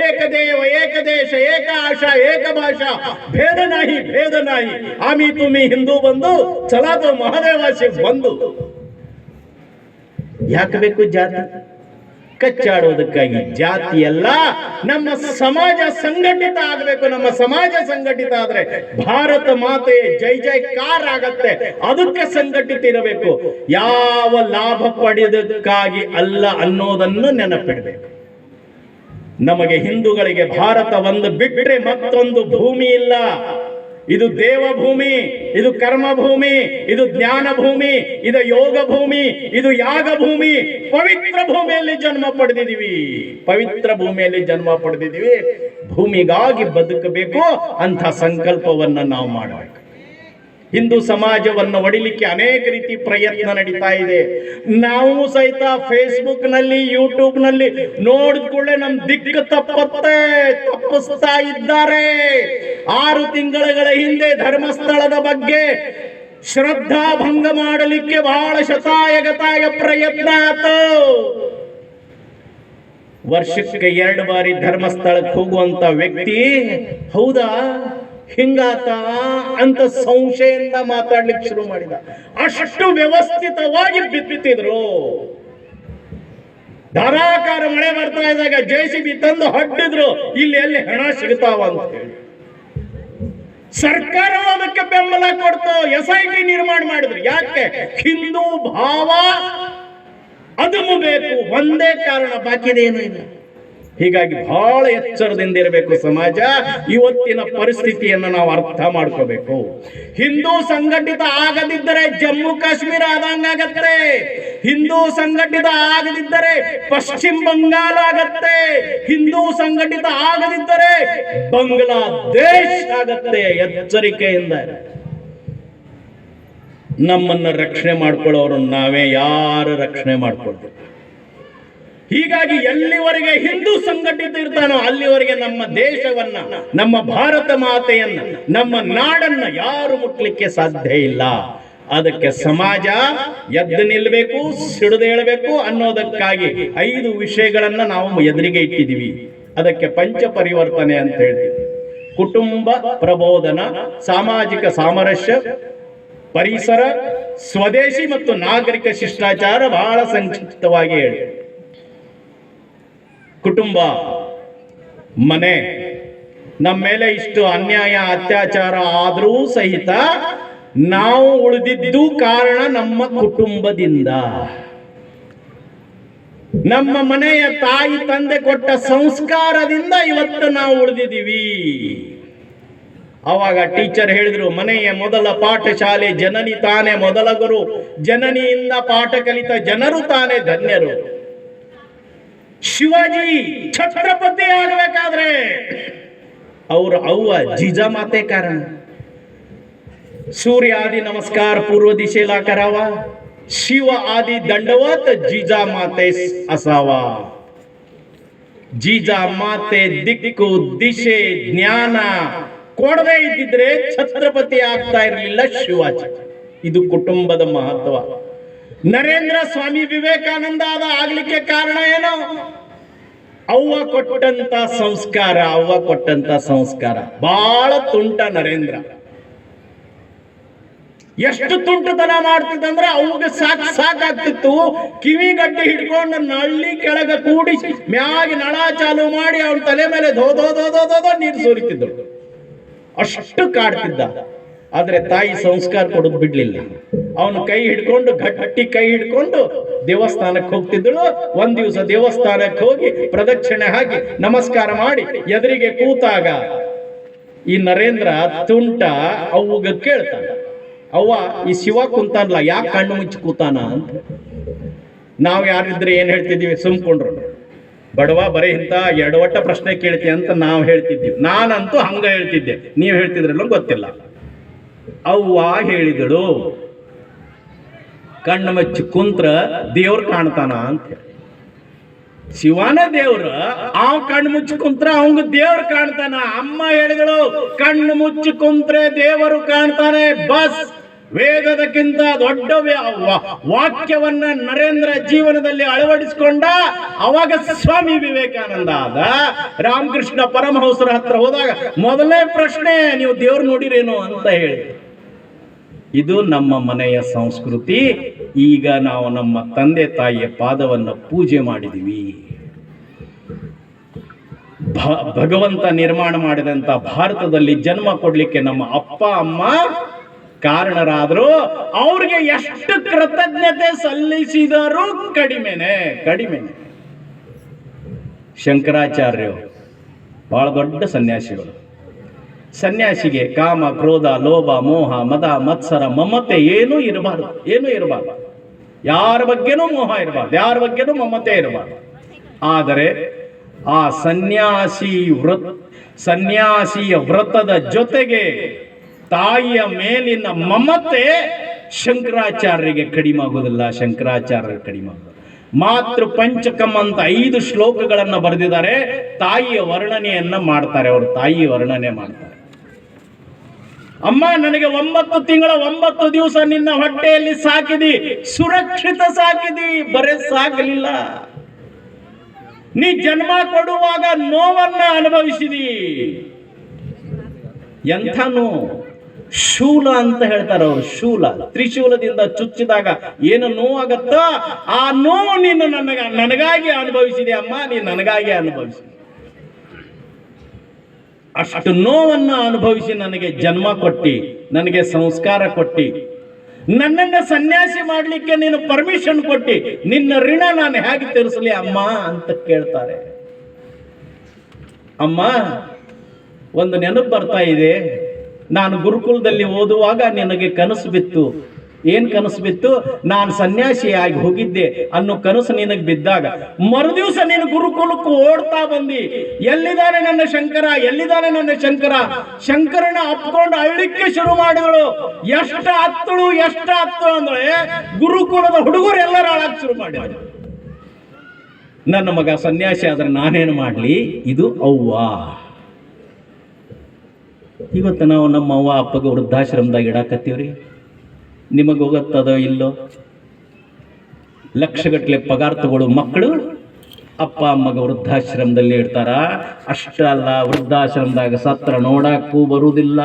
ಏಕದೇವ ಏಕದೇಶ ಏಕ ಆಶಾ ಏಕ ಭಾಷಾ ಭೇದ ನಾಹಿ. ಆಮಿ ತುಮಿ ಹಿಂದೂ ಬಂದು ಚಲಾತೋ ಮಹಾದೇವಾಸಿ ಬಂದು. ಯಾಕೆ ಬೇಕು ಜಾತಿ? ಕಚ್ಚಾಡುವುದಕ್ಕಾಗಿ. ಜಾತಿ ಅಲ್ಲ, ನಮ್ಮ ಸಮಾಜ ಸಂಘಟಿತ ಆಗಬೇಕು. ನಮ್ಮ ಸಮಾಜ ಸಂಘಟಿತ ಆದ್ರೆ ಭಾರತ ಮಾತೆ ಜೈ ಜೈಕಾರ ಆಗತ್ತೆ. ಅದಕ್ಕೆ ಸಂಘಟಿತ ಇರಬೇಕು. ಯಾವ ಲಾಭ ಪಡೆಯೋದಕ್ಕಾಗಿ ಅಲ್ಲ ಅನ್ನೋದನ್ನು ನೆನಪಿಡಬೇಕು. ನಮಗೆ ಹಿಂದೂಗಳಿಗೆ ಭಾರತ ಒಂದು ಬಿಟ್ಟರೆ ಮತ್ತೊಂದು ಭೂಮಿ ಇಲ್ಲ. ಇದು ದೇವ ಭೂಮಿ, ಇದು ಕರ್ಮ ಭೂಮಿ, ಇದು ಜ್ಞಾನ ಭೂಮಿ, ಇದು ಯೋಗ ಭೂಮಿ, ಇದು ಯಾಗ ಭೂಮಿ. ಪವಿತ್ರ ಭೂಮಿಯಲ್ಲಿ ಜನ್ಮ ಪಡೆದಿದ್ದೀವಿ. ಭೂಮಿಗಾಗಿ ಬದುಕಬೇಕು ಅಂತ ಸಂಕಲ್ಪವನ್ನ ನಾವು ಮಾಡಬೇಕು. ಹಿಂದೂ ಸಮಾಜವನ್ನು ಒಡಿಲಿಕ್ಕೆ ಅನೇಕ ರೀತಿ ಪ್ರಯತ್ನ ನಡೀತಾ ಇದೆ. ನಾವು ಸಹಿತ ಫೇಸ್ಬುಕ್ ನಲ್ಲಿ ಯೂಟ್ಯೂಬ್ ನಲ್ಲಿ ನೋಡಿದ ಕೂಡಲೇ ನಮ್ ದಿಕ್ಕು ತಪ್ಪಿಸ್ತಾ ಇದ್ದಾರೆ. 6 ತಿಂಗಳ ಹಿಂದೆ ಧರ್ಮಸ್ಥಳದ ಬಗ್ಗೆ ಶ್ರದ್ಧಾ ಭಂಗ ಮಾಡಲಿಕ್ಕೆ ಬಹಳ ಶತಾಯಗತಾಯ ಪ್ರಯತ್ನ ಆಯ್ತು. ವರ್ಷಕ್ಕೆ 2 ಬಾರಿ ಧರ್ಮಸ್ಥಳಕ್ಕೆ ಹೋಗುವಂತ ವ್ಯಕ್ತಿ ಹೌದಾ ಹಿಂಗಾತ ಅಂತ ಸಂಶಯದಿಂದ ಮಾತಾಡ್ಲಿಕ್ಕೆ ಶುರು ಮಾಡಿದ. ಅಷ್ಟು ವ್ಯವಸ್ಥಿತವಾಗಿ ಬಿತ್ತಿದ್ರು. ಧಾರಾಕಾರ ಮಳೆ ಬರ್ತಾ ಇದ್ದಾಗ JCB ತಂದು ಹಡ್ಡಿದ್ರು, ಇಲ್ಲಿ ಎಲ್ಲಿ ಹಣ ಸಿಗ್ತಾವ ಅಂತ ಹೇಳಿ. ಸರ್ಕಾರ ಅದಕ್ಕೆ ಬೆಂಬಲ ಕೊಡ್ತು. SIT ನಿರ್ಮಾಣ ಮಾಡಿದ್ರು. ಯಾಕೆ? ಹಿಂದೂ ಭಾವ ಅದುಮಬೇಕು, ಒಂದೇ ಕಾರಣ, ಬಾಕಿದೇನು ಇಲ್ಲ. ಹೀಗಾಗಿ ಬಹಳ ಎಚ್ಚರದಿಂದ ಇರಬೇಕು ಸಮಾಜ. ಇವತ್ತಿನ ಪರಿಸ್ಥಿತಿಯನ್ನು ನಾವು ಅರ್ಥ ಮಾಡ್ಕೋಬೇಕು. ಹಿಂದೂ ಸಂಘಟಿತ ಆಗದಿದ್ದರೆ ಜಮ್ಮು ಕಾಶ್ಮೀರ ಆದಂಗಾಗತ್ತೆ. ಹಿಂದೂ ಸಂಘಟಿತ ಆಗದಿದ್ದರೆ ಪಶ್ಚಿಮ ಬಂಗಾಳ ಆಗತ್ತೆ. ಹಿಂದೂ ಸಂಘಟಿತ ಆಗದಿದ್ದರೆ ಬಾಂಗ್ಲಾದೇಶ ಆಗತ್ತೆ. ಎಚ್ಚರಿಕೆಯಿಂದ ನಮ್ಮನ್ನ ರಕ್ಷಣೆ ಮಾಡ್ಕೊಳ್ಳೋರು ನಾವೇ, ಯಾರು ರಕ್ಷಣೆ ಮಾಡ್ಕೊಳ್ಬೇಕು. ಹೀಗಾಗಿ ಎಲ್ಲಿವರೆಗೆ ಹಿಂದೂ ಸಂಘಟಿತ ಇರ್ತಾನೋ ಅಲ್ಲಿವರೆಗೆ ನಮ್ಮ ದೇಶವನ್ನ, ನಮ್ಮ ಭಾರತ ಮಾತೆಯನ್ನ, ನಮ್ಮ ನಾಡನ್ನ ಯಾರು ಮುಟ್ಲಿಕ್ಕೆ ಸಾಧ್ಯ ಇಲ್ಲ. ಅದಕ್ಕೆ ಸಮಾಜ ಎದ್ದು ನಿಲ್ಲಬೇಕು, ಸಿಡಿದು ಹೇಳಬೇಕು ಅನ್ನೋದಕ್ಕಾಗಿ 5 ವಿಷಯಗಳನ್ನ ನಾವು ಎದುರಿಗೆ ಇಟ್ಟಿದ್ದೀವಿ. ಅದಕ್ಕೆ ಪಂಚ ಪರಿವರ್ತನೆ ಅಂತ ಹೇಳ್ತೀವಿ. ಕುಟುಂಬ ಪ್ರಬೋಧನ, ಸಾಮಾಜಿಕ ಸಾಮರಸ್ಯ, ಪರಿಸರ, ಸ್ವದೇಶಿ ಮತ್ತು ನಾಗರಿಕ ಶಿಷ್ಟಾಚಾರ. ಬಹಳ ಸಂಕ್ಷಿಪ್ತವಾಗಿ ಹೇಳಿ. ಕುಟುಂಬ, ಮನೆ. ನಮ್ಮ ಮೇಲೆ ಇಷ್ಟು ಅನ್ಯಾಯ ಅತ್ಯಾಚಾರ ಆದರೂ ಸಹಿತ ನಾವು ಉಳಿದಿದ್ದು ಕಾರಣ ನಮ್ಮ ಕುಟುಂಬದಿಂದ. ನಮ್ಮ ಮನೆಯ ತಾಯಿ ತಂದೆ ಕೊಟ್ಟ ಸಂಸ್ಕಾರದಿಂದ ಇವತ್ತು ನಾವು ಉಳಿದಿದ್ದೀವಿ. ಅವಾಗ ಟೀಚರ್ ಹೇಳಿದ್ರು, ಮನೆಯ ಮೊದಲ ಪಾಠಶಾಲೆ ಜನನಿ ತಾನೇ ಮೊದಲ ಗುರು. ಜನನಿಯಿಂದ ಪಾಠ ಕಲಿತ ಜನರು ತಾನೇ ಧನ್ಯರು. ಶಿವಾಜಿ ಛತ್ರಪತಿ ಆಗಬೇಕಾದ್ರೆ ಅವ್ರ ಅವ್ವ जिजामाते कारण. सूर्य आदि नमस्कार पूर्व दिशेला करावा, शिव आदि दंडवत जिजामाते असावा. जिजामाते ದಿಕ್ಕು ದಿಶೆ ಜ್ಞಾನ ಕೊಡದೇ ಇದ್ದಿದ್ರೆ ಛತ್ರಪತಿ ಆಗ್ತಾ ಇರಲಿಲ್ಲ ಶಿವಾಜಿ. ಇದು ಕುಟುಂಬದ ಮಹತ್ವ. ನರೇಂದ್ರ ಸ್ವಾಮಿ ವಿವೇಕಾನಂದ ಆಗ್ಲಿಕ್ಕೆ ಕಾರಣ ಏನು? ಅವ್ವ ಕೊಟ್ಟಂತ ಸಂಸ್ಕಾರ. ಬಹಳ ತುಂಟ ನರೇಂದ್ರ. ಎಷ್ಟು ತುಂಟತನ ಮಾಡ್ತಿದ್ದಂದ್ರೆ ಅವ್ಗೆ ಸಾಕಾಗ್ತಿತ್ತು. ಕಿವಿಗಡ್ಡೆ ಹಿಡ್ಕೊಂಡು ನಳ್ಳಿ ಕೆಳಗೆ ಕೂಡಿಸಿ ಮ್ಯಾಗಿ ನಳ ಚಾಲು ಮಾಡಿ ಅವನ ತಲೆ ಮೇಲೆ ಧೋ ನೀರು ಸುರಿತಿದ್ರು. ಅಷ್ಟು ಕಾಡ್ತಿದ್ದ. ಆದ್ರೆ ತಾಯಿ ಸಂಸ್ಕಾರ ಕೊಡೋದು ಬಿಡ್ಲಿಲ್ಲ. ಅವನು ಕೈ ಹಿಡ್ಕೊಂಡು ಗಟ್ಟಿ ಕೈ ಹಿಡ್ಕೊಂಡು ದೇವಸ್ಥಾನಕ್ಕೆ ಹೋಗ್ತಿದ್ದಳು. ಒಂದ್ ದಿವಸ ದೇವಸ್ಥಾನಕ್ಕೆ ಹೋಗಿ ಪ್ರದಕ್ಷಿಣೆ ಹಾಕಿ ನಮಸ್ಕಾರ ಮಾಡಿ ಎದುರಿಗೆ ಕೂತಾಗ ಈ ನರೇಂದ್ರ ತುಂಟ ಅವ್ಗ ಕೇಳ್ತಾನ, ಅವ್ವ ಈ ಶಿವ ಕುಂತಾನಲ್ಲ ಯಾಕೆ ಕಣ್ಣು ಮುಚ್ಚಿ ಕೂತಾನ ಅಂತ. ನಾವ್ ಯಾರಿದ್ರೆ ಏನ್ ಹೇಳ್ತಿದೀವಿ, ಸುಮ್ಕೊಂಡ್ರು ಬಡವ ಬರೀ ಇಂತ ಎಡವಟ್ಟ ಪ್ರಶ್ನೆ ಕೇಳ್ತಿ ಅಂತ ನಾವು ಹೇಳ್ತಿದ್ದೀವಿ. ನಾನಂತೂ ಹಂಗ ಹೇಳ್ತಿದ್ದೆ, ನೀವ್ ಹೇಳ್ತಿದ್ರಲ್ಲ ಗೊತ್ತಿಲ್ಲ. ಅವ್ವ ಹೇಳಿದಳು, ಕಣ್ಣು ಮುಚ್ಚಿ ಕುಂತ್ರ ದೇವ್ರು ಕಾಣ್ತಾನ ಅಂತ ಹೇಳಿ. ಶಿವನ ದೇವ್ರ ಕಣ್ಣು ಮುಚ್ಚಿ ಕುಂತ್ರ ಅವಂಗ ದೇವ್ರು ಕಾಣ್ತಾನ. ಅಮ್ಮ ಹೇಳಿದಳು, ಕಣ್ಣು ಮುಚ್ಚಿ ಕುಂತ್ರೆ ದೇವರು ಕಾಣ್ತಾನೆ. ಬಸ್ ವೇದದಕ್ಕಿಂತ ದೊಡ್ಡ ವಾಕ್ಯವನ್ನ ನರೇಂದ್ರ ಜೀವನದಲ್ಲಿ ಅಳವಡಿಸಿಕೊಂಡ. ಅವಾಗ ಸ್ವಾಮಿ ವಿವೇಕಾನಂದ ಆದ. ರಾಮಕೃಷ್ಣ ಪರಮಹಂಸರ ಹತ್ರ ಹೋದಾಗ ಮೊದಲನೇ ಪ್ರಶ್ನೆ, ನೀವು ದೇವ್ರು ನೋಡಿರೇನು ಅಂತ ಹೇಳಿ. ಇದು ನಮ್ಮ ಮನೆಯ ಸಂಸ್ಕೃತಿ. ಈಗ ನಾವು ನಮ್ಮ ತಂದೆ ತಾಯಿಯ ಪಾದವನ್ನು ಪೂಜೆ ಮಾಡಿದೀವಿ. ಭಗವಂತ ನಿರ್ಮಾಣ ಮಾಡಿದಂತ ಭಾರತದಲ್ಲಿ ಜನ್ಮ ಕೊಡ್ಲಿಕ್ಕೆ ನಮ್ಮ ಅಪ್ಪ ಅಮ್ಮ ಕಾರಣರಾದ್ರು. ಅವ್ರಿಗೆ ಎಷ್ಟು ಕೃತಜ್ಞತೆ ಸಲ್ಲಿಸಿದರೂ ಕಡಿಮೆನೆ. ಶಂಕರಾಚಾರ್ಯರು ಬಹಳ ದೊಡ್ಡ ಸನ್ಯಾಸಿಗಳು. ಸನ್ಯಾಸಿಗೆ ಕಾಮ, ಕ್ರೋಧ, ಲೋಭ, ಮೋಹ, ಮದ, ಮತ್ಸರ, ಮಮತೆ ಏನೂ ಇರಬಾರ್ದು. ಯಾರ ಬಗ್ಗೆನೂ ಮೋಹ ಇರಬಾರ್ದು, ಯಾರ ಬಗ್ಗೆನೂ ಮಮತೆ ಇರಬಾರ್ದು. ಆದರೆ ಆ ಸನ್ಯಾಸಿಯ ವ್ರತದ ಜೊತೆಗೆ ತಾಯಿಯ ಮೇಲಿನ ಮಮತೆ ಶಂಕರಾಚಾರ್ಯರಿಗೆ ಕಡಿಮೆ ಆಗುವುದಿಲ್ಲ. ಶಂಕರಾಚಾರ್ಯರಿಗೆ ಕಡಿಮೆ ಆಗುವುದಿಲ್ಲ. ಮಾತೃ ಪಂಚಕಂ ಅಂತ 5 ಶ್ಲೋಕಗಳನ್ನ ಬರೆದಿದ್ದಾರೆ. ತಾಯಿಯ ವರ್ಣನೆಯನ್ನ ಮಾಡ್ತಾರೆ. ಅವರು ತಾಯಿಯ ವರ್ಣನೆ ಮಾಡ್ತಾರೆ. ಅಮ್ಮ, ನನಗೆ 9 ತಿಂಗಳ 9 ದಿವಸ ನಿನ್ನ ಹೊಟ್ಟೆಯಲ್ಲಿ ಸಾಕಿದಿ, ಸುರಕ್ಷಿತ ಸಾಕಿದಿ. ಬರೇ ಸಾಕಲಿಲ್ಲ, ನೀ ಜನ್ಮ ಕೊಡುವಾಗ ನೋವನ್ನ ಅನುಭವಿಸಿದಿ. ಎಂಥ ನೋವು? ಶೂಲ ಅಂತ ಹೇಳ್ತಾರೆ ಅವರು. ಶೂಲ, ತ್ರಿಶೂಲದಿಂದ ಚುಚ್ಚಿದಾಗ ಏನು ನೋವಾಗತ್ತ, ಆ ನೋವು ನೀನು ನನಗಾಗಿ ಅನುಭವಿಸಿದೆ ಅಮ್ಮ, ನೀನು ನನಗಾಗಿ ಅನುಭವಿಸಿದೆ. ಅಷ್ಟು ನೋವನ್ನ ಅನುಭವಿಸಿ ನನಗೆ ಜನ್ಮ ಕೊಟ್ಟಿ, ನನಗೆ ಸಂಸ್ಕಾರ ಕೊಟ್ಟಿ, ನನ್ನನ್ನ ಸನ್ಯಾಸಿ ಮಾಡ್ಲಿಕ್ಕೆ ನೀನು ಪರ್ಮಿಷನ್ ಕೊಟ್ಟಿ. ನಿನ್ನ ಋಣ ನಾನು ಹೇಗೆ ತೀರಿಸಲಿ ಅಮ್ಮ ಅಂತ ಕೇಳ್ತಾರೆ. ಅಮ್ಮ, ಒಂದು ನೆನಪು ಬರ್ತಾ ಇದೆ. ನಾನು ಗುರುಕುಲದಲ್ಲಿ ಓದುವಾಗ ನಿನಗೆ ಕನಸು ಬಿತ್ತು. ಏನ್ ಕನಸು ಬಿತ್ತು? ನಾನು ಸನ್ಯಾಸಿಯಾಗಿ ಹೋಗಿದ್ದೆ ಅನ್ನೋ ಕನಸು ನಿನಗೆ ಬಿದ್ದಾಗ ಮರುದಿವಸ ನೀನು ಗುರುಕುಲಕ್ಕೂ ಓಡ್ತಾ ಬಂದಿ. ಎಲ್ಲಿದ್ದಾನೆ ನನ್ನ ಶಂಕರ, ಎಲ್ಲಿದ್ದಾನೆ ನನ್ನ ಶಂಕರ? ಶಂಕರನ ಅಪ್ಕೊಂಡು ಅಳ್ಳಿಕ್ಕೆ ಶುರು ಮಾಡಿದಳು. ಎಷ್ಟು ಹತ್ತಳು ಅಂದ್ರೆ ಗುರುಕುಲದ ಹುಡುಗರು ಎಲ್ಲರೂ ಅಳಕ್ ಶುರು ಮಾಡಿದ್ರು. ನನ್ನ ಮಗ ಸನ್ಯಾಸಿ ಆದ್ರೆ ನಾನೇನು ಮಾಡ್ಲಿ? ಇದು ಅವ್ವ. ಇವತ್ತು ನಾವು ನಮ್ಮ ಅವ್ವ ಅಪ್ಪಗೆ ವೃದ್ಧಾಶ್ರಮದಾಗ ಇಡಾಕತ್ತೀವ್ರಿ. ನಿಮಗೆ ಹೋಗತ್ತದೋ ಇಲ್ಲೋ? ಲಕ್ಷಗಟ್ಟಲೆ ಪಗಾರ ತಗೊಳ್ಳೋ ಮಕ್ಕಳು ಅಪ್ಪ ಅಮ್ಮಗ ವೃದ್ಧಾಶ್ರಮದಲ್ಲಿ ಇಡ್ತಾರ. ಅಷ್ಟಲ್ಲ, ವೃದ್ಧಾಶ್ರಮದಾಗ ಸತ್ರ ನೋಡಕ್ಕೂ ಬರುವುದಿಲ್ಲ.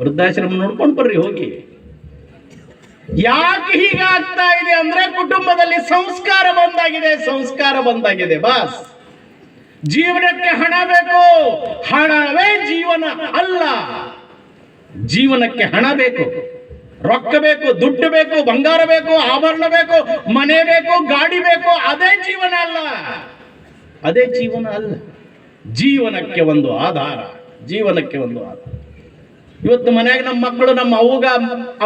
ವೃದ್ಧಾಶ್ರಮ ನೋಡ್ಕೊಂಡು ಬರ್ರಿ ಹೋಗಿ. ಯಾಕೆ ಹೀಗಾಗ್ತಾ ಇದೆ ಅಂದ್ರೆ ಕುಟುಂಬದಲ್ಲಿ ಸಂಸ್ಕಾರ ಬಂದಾಗಿದೆ. ಬಾಸ್, ಜೀವನಕ್ಕೆ ಹಣ ಬೇಕು. ಹಣವೇ ಜೀವನ ಅಲ್ಲ. ಜೀವನಕ್ಕೆ ಹಣ ಬೇಕು, ರೊಕ್ಕ ಬೇಕು, ದುಡ್ಡು ಬೇಕು, ಬಂಗಾರ ಬೇಕು, ಆಭರಣ ಬೇಕು, ಮನೆ ಬೇಕು, ಗಾಡಿ ಬೇಕು. ಅದೇ ಜೀವನ ಅಲ್ಲ. ಜೀವನಕ್ಕೆ ಒಂದು ಆಧಾರ. ಇವತ್ತು ಮನ್ಯಾಗ ನಮ್ಮ ಮಕ್ಕಳು ನಮ್ಮ ಅವ್ಗ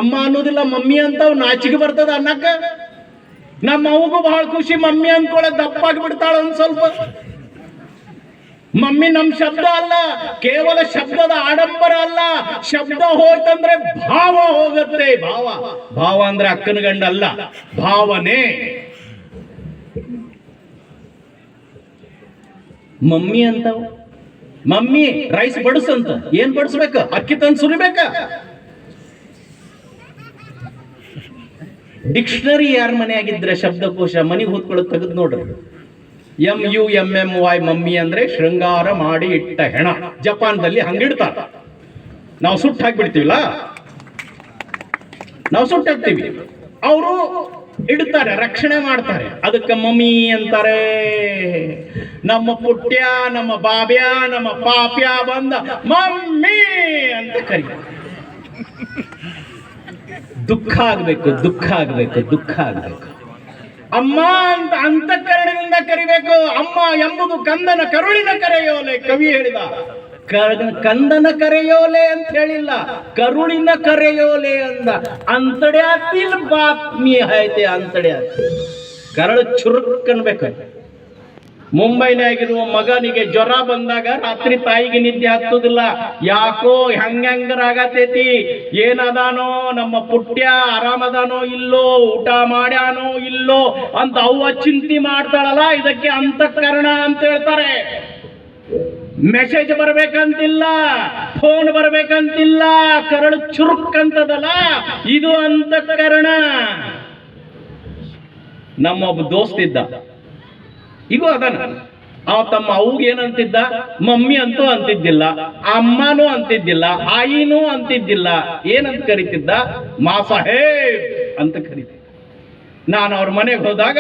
ಅಮ್ಮ ಅನ್ನೋದಿಲ್ಲ, ಮಮ್ಮಿ ಅಂತ ನಾಚಿಕೆ ಬರ್ತದ ಅನ್ನಕ್ಕ. ನಮ್ಮ ಅವ್ಗೂ ಬಹಳ ಖುಷಿ, ಮಮ್ಮಿ ಅಂದ್ಕೊಳ್ಳೆ ದಪ್ಪಾಗಿ ಬಿಡ್ತಾಳ ಒಂದ್ ಸ್ವಲ್ಪ. ಮಮ್ಮಿ ನಮ್ ಶಬ್ದ ಅಲ್ಲ, ಕೇವಲ ಶಬ್ದದ ಆಡಂಬರ ಅಲ್ಲ. ಶಬ್ದ ಹೋಯ್ತಂದ್ರೆ ಭಾವ ಹೋಗುತ್ತೆ. ಭಾವ ಅಂದ್ರೆ ಅಕ್ಕನ ಗಂಡ ಅಲ್ಲ, ಭಾವನೆ. ಮಮ್ಮಿ ಅಂತ, ಮಮ್ಮಿ ರೈಸ್ ಬಡಿಸಂತ. ಏನ್ ಬಡಿಸ್ಬೇಕ? ಅಕ್ಕಿ ತಂದು ಸುರಿಬೇಕ. ಡಿಕ್ಷನರಿ ಯಾರ ಮನೆ ಆಗಿದ್ರೆ ಶಬ್ದಕೋಶ ಮನೆಗೆ ಹೋದ್ಕೊಳ್ಳೋದು ತೆಗೆದು ನೋಡ್ರಿ. MUMMY ಮಮ್ಮಿ ಅಂದ್ರೆ ಶೃಂಗಾರ ಮಾಡಿ ಇಟ್ಟ ಹೆಣ. ಜಪಾನ್ದಲ್ಲಿ ಹಂಗಿಡ್ತಾರ. ನಾವು ಸುಟ್ಟು ಹಾಕ್ಬಿಡ್ತೀವಿಲ್ಲ, ನಾವು ಸುಟ್ಟಾಕ್ತೀವಿ. ಅವರು ಇಡ್ತಾರೆ, ರಕ್ಷಣೆ ಮಾಡ್ತಾರೆ. ಅದಕ್ಕೆ ಮಮ್ಮಿ ಅಂತಾರೆ. ನಮ್ಮ ಪುಟ್ಯ, ನಮ್ಮ ಬಾಬ್ಯ, ನಮ್ಮ ಪಾಪ್ಯ ಬಂದ ಮಮ್ಮಿ ಅಂತ ಕರಿ. ದುಃಖ ಆಗ್ಬೇಕು, ದುಃಖ ಆಗ್ಬೇಕು, ದುಃಖ ಆಗ್ಬೇಕು. ಅಮ್ಮ ಅಂತ ಅಂತಃಕರಣದಿಂದ ಕರಿಬೇಕು. ಅಮ್ಮ ಎಂಬುದು ಕಂದನ ಕರುಳಿನ ಕರೆಯೋಲೆ. ಕವಿ ಹೇಳಿದ, ಕಂದನ ಕರೆಯೋಲೆ ಅಂತ ಹೇಳಿಲ್ಲ, ಕರುಳಿನ ಕರೆಯೋಲೆ ಅಂದ. ಅಂತಡ್ಯಾತಿಲ್ ಬಾತ್ಮಿ ಐತೆ, ಅಂತಡ್ಯಾತಿ ಕರಳು ಚುರುಕ್ ಅನ್ಬೇಕು. ಮುಂಬೈನಾಗಿರುವ ಮಗನಿಗೆ ಜ್ವರ ಬಂದಾಗ ರಾತ್ರಿ ತಾಯಿಗೆ ನಿದ್ದೆ ಹತ್ತುದಿಲ್ಲ. ಯಾಕೋ ಹೆಂಗರಾಗತೈತಿ, ಏನದಾನೋ ನಮ್ಮ ಪುಟ್ಯ, ಆರಾಮದಾನೋ ಇಲ್ಲೋ, ಊಟ ಮಾಡ್ಯಾನೋ ಇಲ್ಲೋ ಅಂತ ಅವ್ವ ಚಿಂತೆ ಮಾಡ್ತಾಳಲ್ಲ, ಇದಕ್ಕೆ ಅಂತಃಕರಣ ಅಂತ ಹೇಳ್ತಾರೆ. ಮೆಸೇಜ್ ಬರ್ಬೇಕಂತಿಲ್ಲ, ಫೋನ್ ಬರ್ಬೇಕಂತಿಲ್ಲ, ಕರಳು ಚುರುಕ್ ಅಂತದಲ್ಲ, ಇದು ಅಂತಃಕರಣ. ನಮ್ಮೊಬ್ಬ ದೋಸ್ತ ಇದ್ದ, ಈಗ ಅದಾನ. ಅವ ತಮ್ಮ ಅವ್ಗೆ ಏನಂತಿದ್ದ, ಮಮ್ಮಿ ಅಂತೂ ಅಂತಿದ್ದಿಲ್ಲ, ಅಮ್ಮನೂ ಅಂತಿದ್ದಿಲ್ಲ, ಆಯಿನೂ ಅಂತಿದ್ದಿಲ್ಲ. ಏನಂತ ಕರಿತಿದ್ದ, ಮಾ ಸಾಹೇಬ್ ಅಂತ ಕರಿತಿದ್ದ. ನಾನು ಅವ್ರ ಮನೆಗೆ ಹೋದಾಗ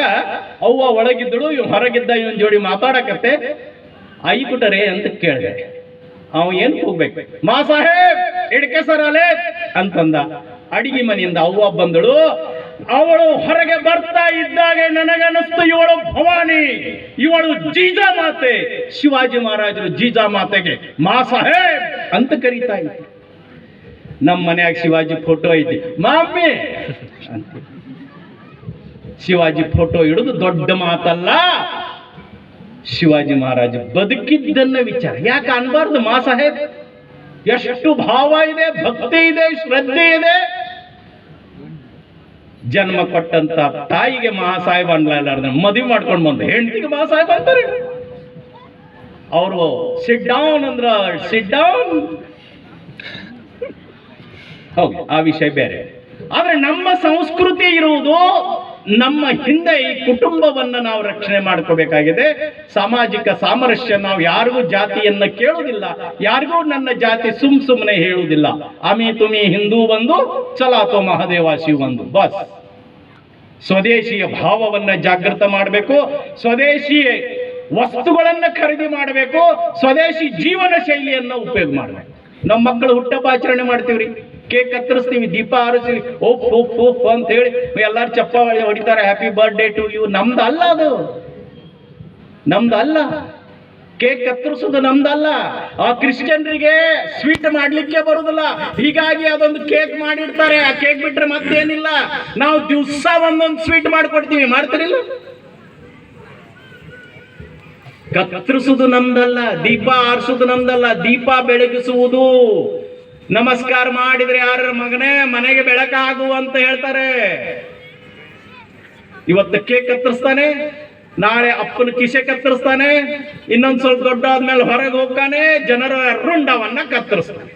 ಅವ್ವ ಒಳಗಿದ್ದಳು, ಇವ್ ಹೊರಗಿದ್ದ, ಇವನ್ ಜೋಡಿ ಮಾತಾಡಕತ್ತೆ. ಐ ಕುಟರೆ ಅಂತ ಕೇಳಿದೆ. ಅವ ಏನ್ ಹೋಗ್ಬೇಕು, ಮಾ ಸಾಹೇಬ್ ಇಡ್ಕೆ ಸರ್ ಅಲೆ ಅಂತಂದ. ಅಡಿಗೆ ಮನೆಯಿಂದ ಅವ್ವ ಬಂದಳು. ಅವಳು ಹೊರಗೆ ಬರ್ತಾ ಇದ್ದಾಗ ನನಗನ್ನಿಸ್ತು, ಇವಳು ಭವಾನಿ, ಇವಳು ಜೀಜಾ ಮಾತೆ. ಶಿವಾಜಿ ಮಹಾರಾಜರು ಜೀಜಾ ಮಾತೆಗೆ ಮಾ ಸಾಹೇಬ್ ಅಂತ ಕರೀತಾ ಇದ್ದೆ. ನಮ್ಮ ಮನ್ಯಾಗ ಶಿವಾಜಿ ಫೋಟೋ ಐತಿ, ಮಾಮಿ ಅಂತ. ಶಿವಾಜಿ ಫೋಟೋ ಇಡುದು ದೊಡ್ಡ ಮಾತಲ್ಲ. ಶಿವಾಜಿ ಮಹಾರಾಜ ಬದುಕಿದ್ದನ್ನ ವಿಚಾರ ಯಾಕೆ ಅನ್ಬಾರ್ದು? ಮಾ ಸಾಹೇಬ್ ಎಷ್ಟು ಭಾವ ಇದೆ, ಭಕ್ತಿ ಇದೆ, ಶ್ರದ್ಧೆ ಇದೆ. ಜನ್ಮ ಕೊಟ್ಟಂತ ತಾಯಿಗೆ ಮಹಾಸಾಹೇಬ್ ಅನ್ಲಾರ್ದ ಮದುವೆ ಮಾಡ್ಕೊಂಡು ಬಂದ ಹೆಂಡತಿಗೆ ಮಹಾಸಾಹೇಬ್ ಅಂತಾರೆ. ಅವರು ಸಿಟ್ ಡೌನ್ ಅಂದ್ರ ಸಿಟ್ ಡೌನ್. ಹೌದು, ಆ ವಿಷಯ ಬೇರೆ. ಆದ್ರೆ ನಮ್ಮ ಸಂಸ್ಕೃತಿ ಇರುವುದು, ನಮ್ಮ ಹಿಂದೆ ಈ ಕುಟುಂಬವನ್ನ ನಾವು ರಕ್ಷಣೆ ಮಾಡ್ಕೋಬೇಕಾಗಿದೆ. ಸಾಮಾಜಿಕ ಸಾಮರಸ್ಯ. ನಾವು ಯಾರಿಗೂ ಜಾತಿಯನ್ನ ಕೇಳುವುದಿಲ್ಲ, ಯಾರಿಗೂ ನನ್ನ ಜಾತಿ ಸುಮ್ಮನೆ ಹೇಳುವುದಿಲ್ಲ. ಅಮಿ ತುಮಿ ಹಿಂದೂ ಬಂದು, ಚಲಾತೋ ಮಹಾದೇವಾಸಿ ಒಂದು ಬಸ್. ಸ್ವದೇಶಿಯ ಭಾವವನ್ನ ಜಾಗೃತ ಮಾಡಬೇಕು. ಸ್ವದೇಶಿ ವಸ್ತುಗಳನ್ನ ಖರೀದಿ ಮಾಡಬೇಕು. ಸ್ವದೇಶಿ ಜೀವನ ಶೈಲಿಯನ್ನ ಉಪಯೋಗ ಮಾಡಬೇಕು. ನಮ್ಮ ಮಕ್ಕಳು ಹುಟ್ಟಹಬ್ಬ ಆಚರಣೆ ಮಾಡ್ತೀವ್ರಿ, ಕೇಕ್ ಕತ್ತರಿಸ್ತೀವಿ, ದೀಪ ಹಾರಿಸ್ತೀವಿ, ಓಪ್ ಓಪ್ ಓಪ್ ಅಂತ ಹೇಳಿ ಎಲ್ಲಾರು ಚಪ್ಪಾಳೆ ಹೊಡಿತಾರೆ, ಹ್ಯಾಪಿ ಬರ್ಡೇ ಟು ಯು. ನಮ್ದಲ್ಲ, ಅದು ನಮ್ದಲ್ಲ. ಕೇಕ್ ಕತ್ತರಿಸೋದು ನಮ್ದಲ್ಲ. ಆ ಕ್ರಿಶ್ಚಿಯನ್ರಿಗೆ ಸ್ವೀಟ್ ಮಾಡ್ಲಿಕ್ಕೆ ಬರುದಿಲ್ಲ, ಹೀಗಾಗಿ ಅದೊಂದು ಕೇಕ್ ಮಾಡಿರ್ತಾರೆ. ಆ ಕೇಕ್ ಬಿಟ್ರೆ ಮತ್ತೇನಿಲ್ಲ. ನಾವು ದಿವಸ ಒಂದೊಂದು ಸ್ವೀಟ್ ಮಾಡ್ಕೊಡ್ತೀವಿ, ಮಾಡ್ತಿರಿಲ್ಲ? ಕತ್ತರಿಸುವುದು ನಮ್ದಲ್ಲ, ದೀಪ ಆರಿಸುವುದು ನಮ್ದಲ್ಲ. ದೀಪ ಬೆಳಗಿಸುವುದು, ನಮಸ್ಕಾರ ಮಾಡಿದ್ರೆ ಯಾರ ಮಗನೇ ಮನೆಗೆ ಬೆಳಕಾಗು ಅಂತ ಹೇಳ್ತಾರೆ. ಇವತ್ತು ಕೇಕ್ ಕತ್ತರಿಸ್ತಾನೆ, ನಾಳೆ ಅಪ್ಪನ ಕಿಸೆ ಕತ್ತರಿಸ್ತಾನೆ, ಇನ್ನೊಂದು ಸ್ವಲ್ಪ ದೊಡ್ಡ ಆದ್ಮೇಲೆ ಹೊರಗೆ ಹೋಗ್ತಾನೆ, ಜನರ ರುಂಡವನ್ನ ಕತ್ತರಿಸ್ತಾನೆ.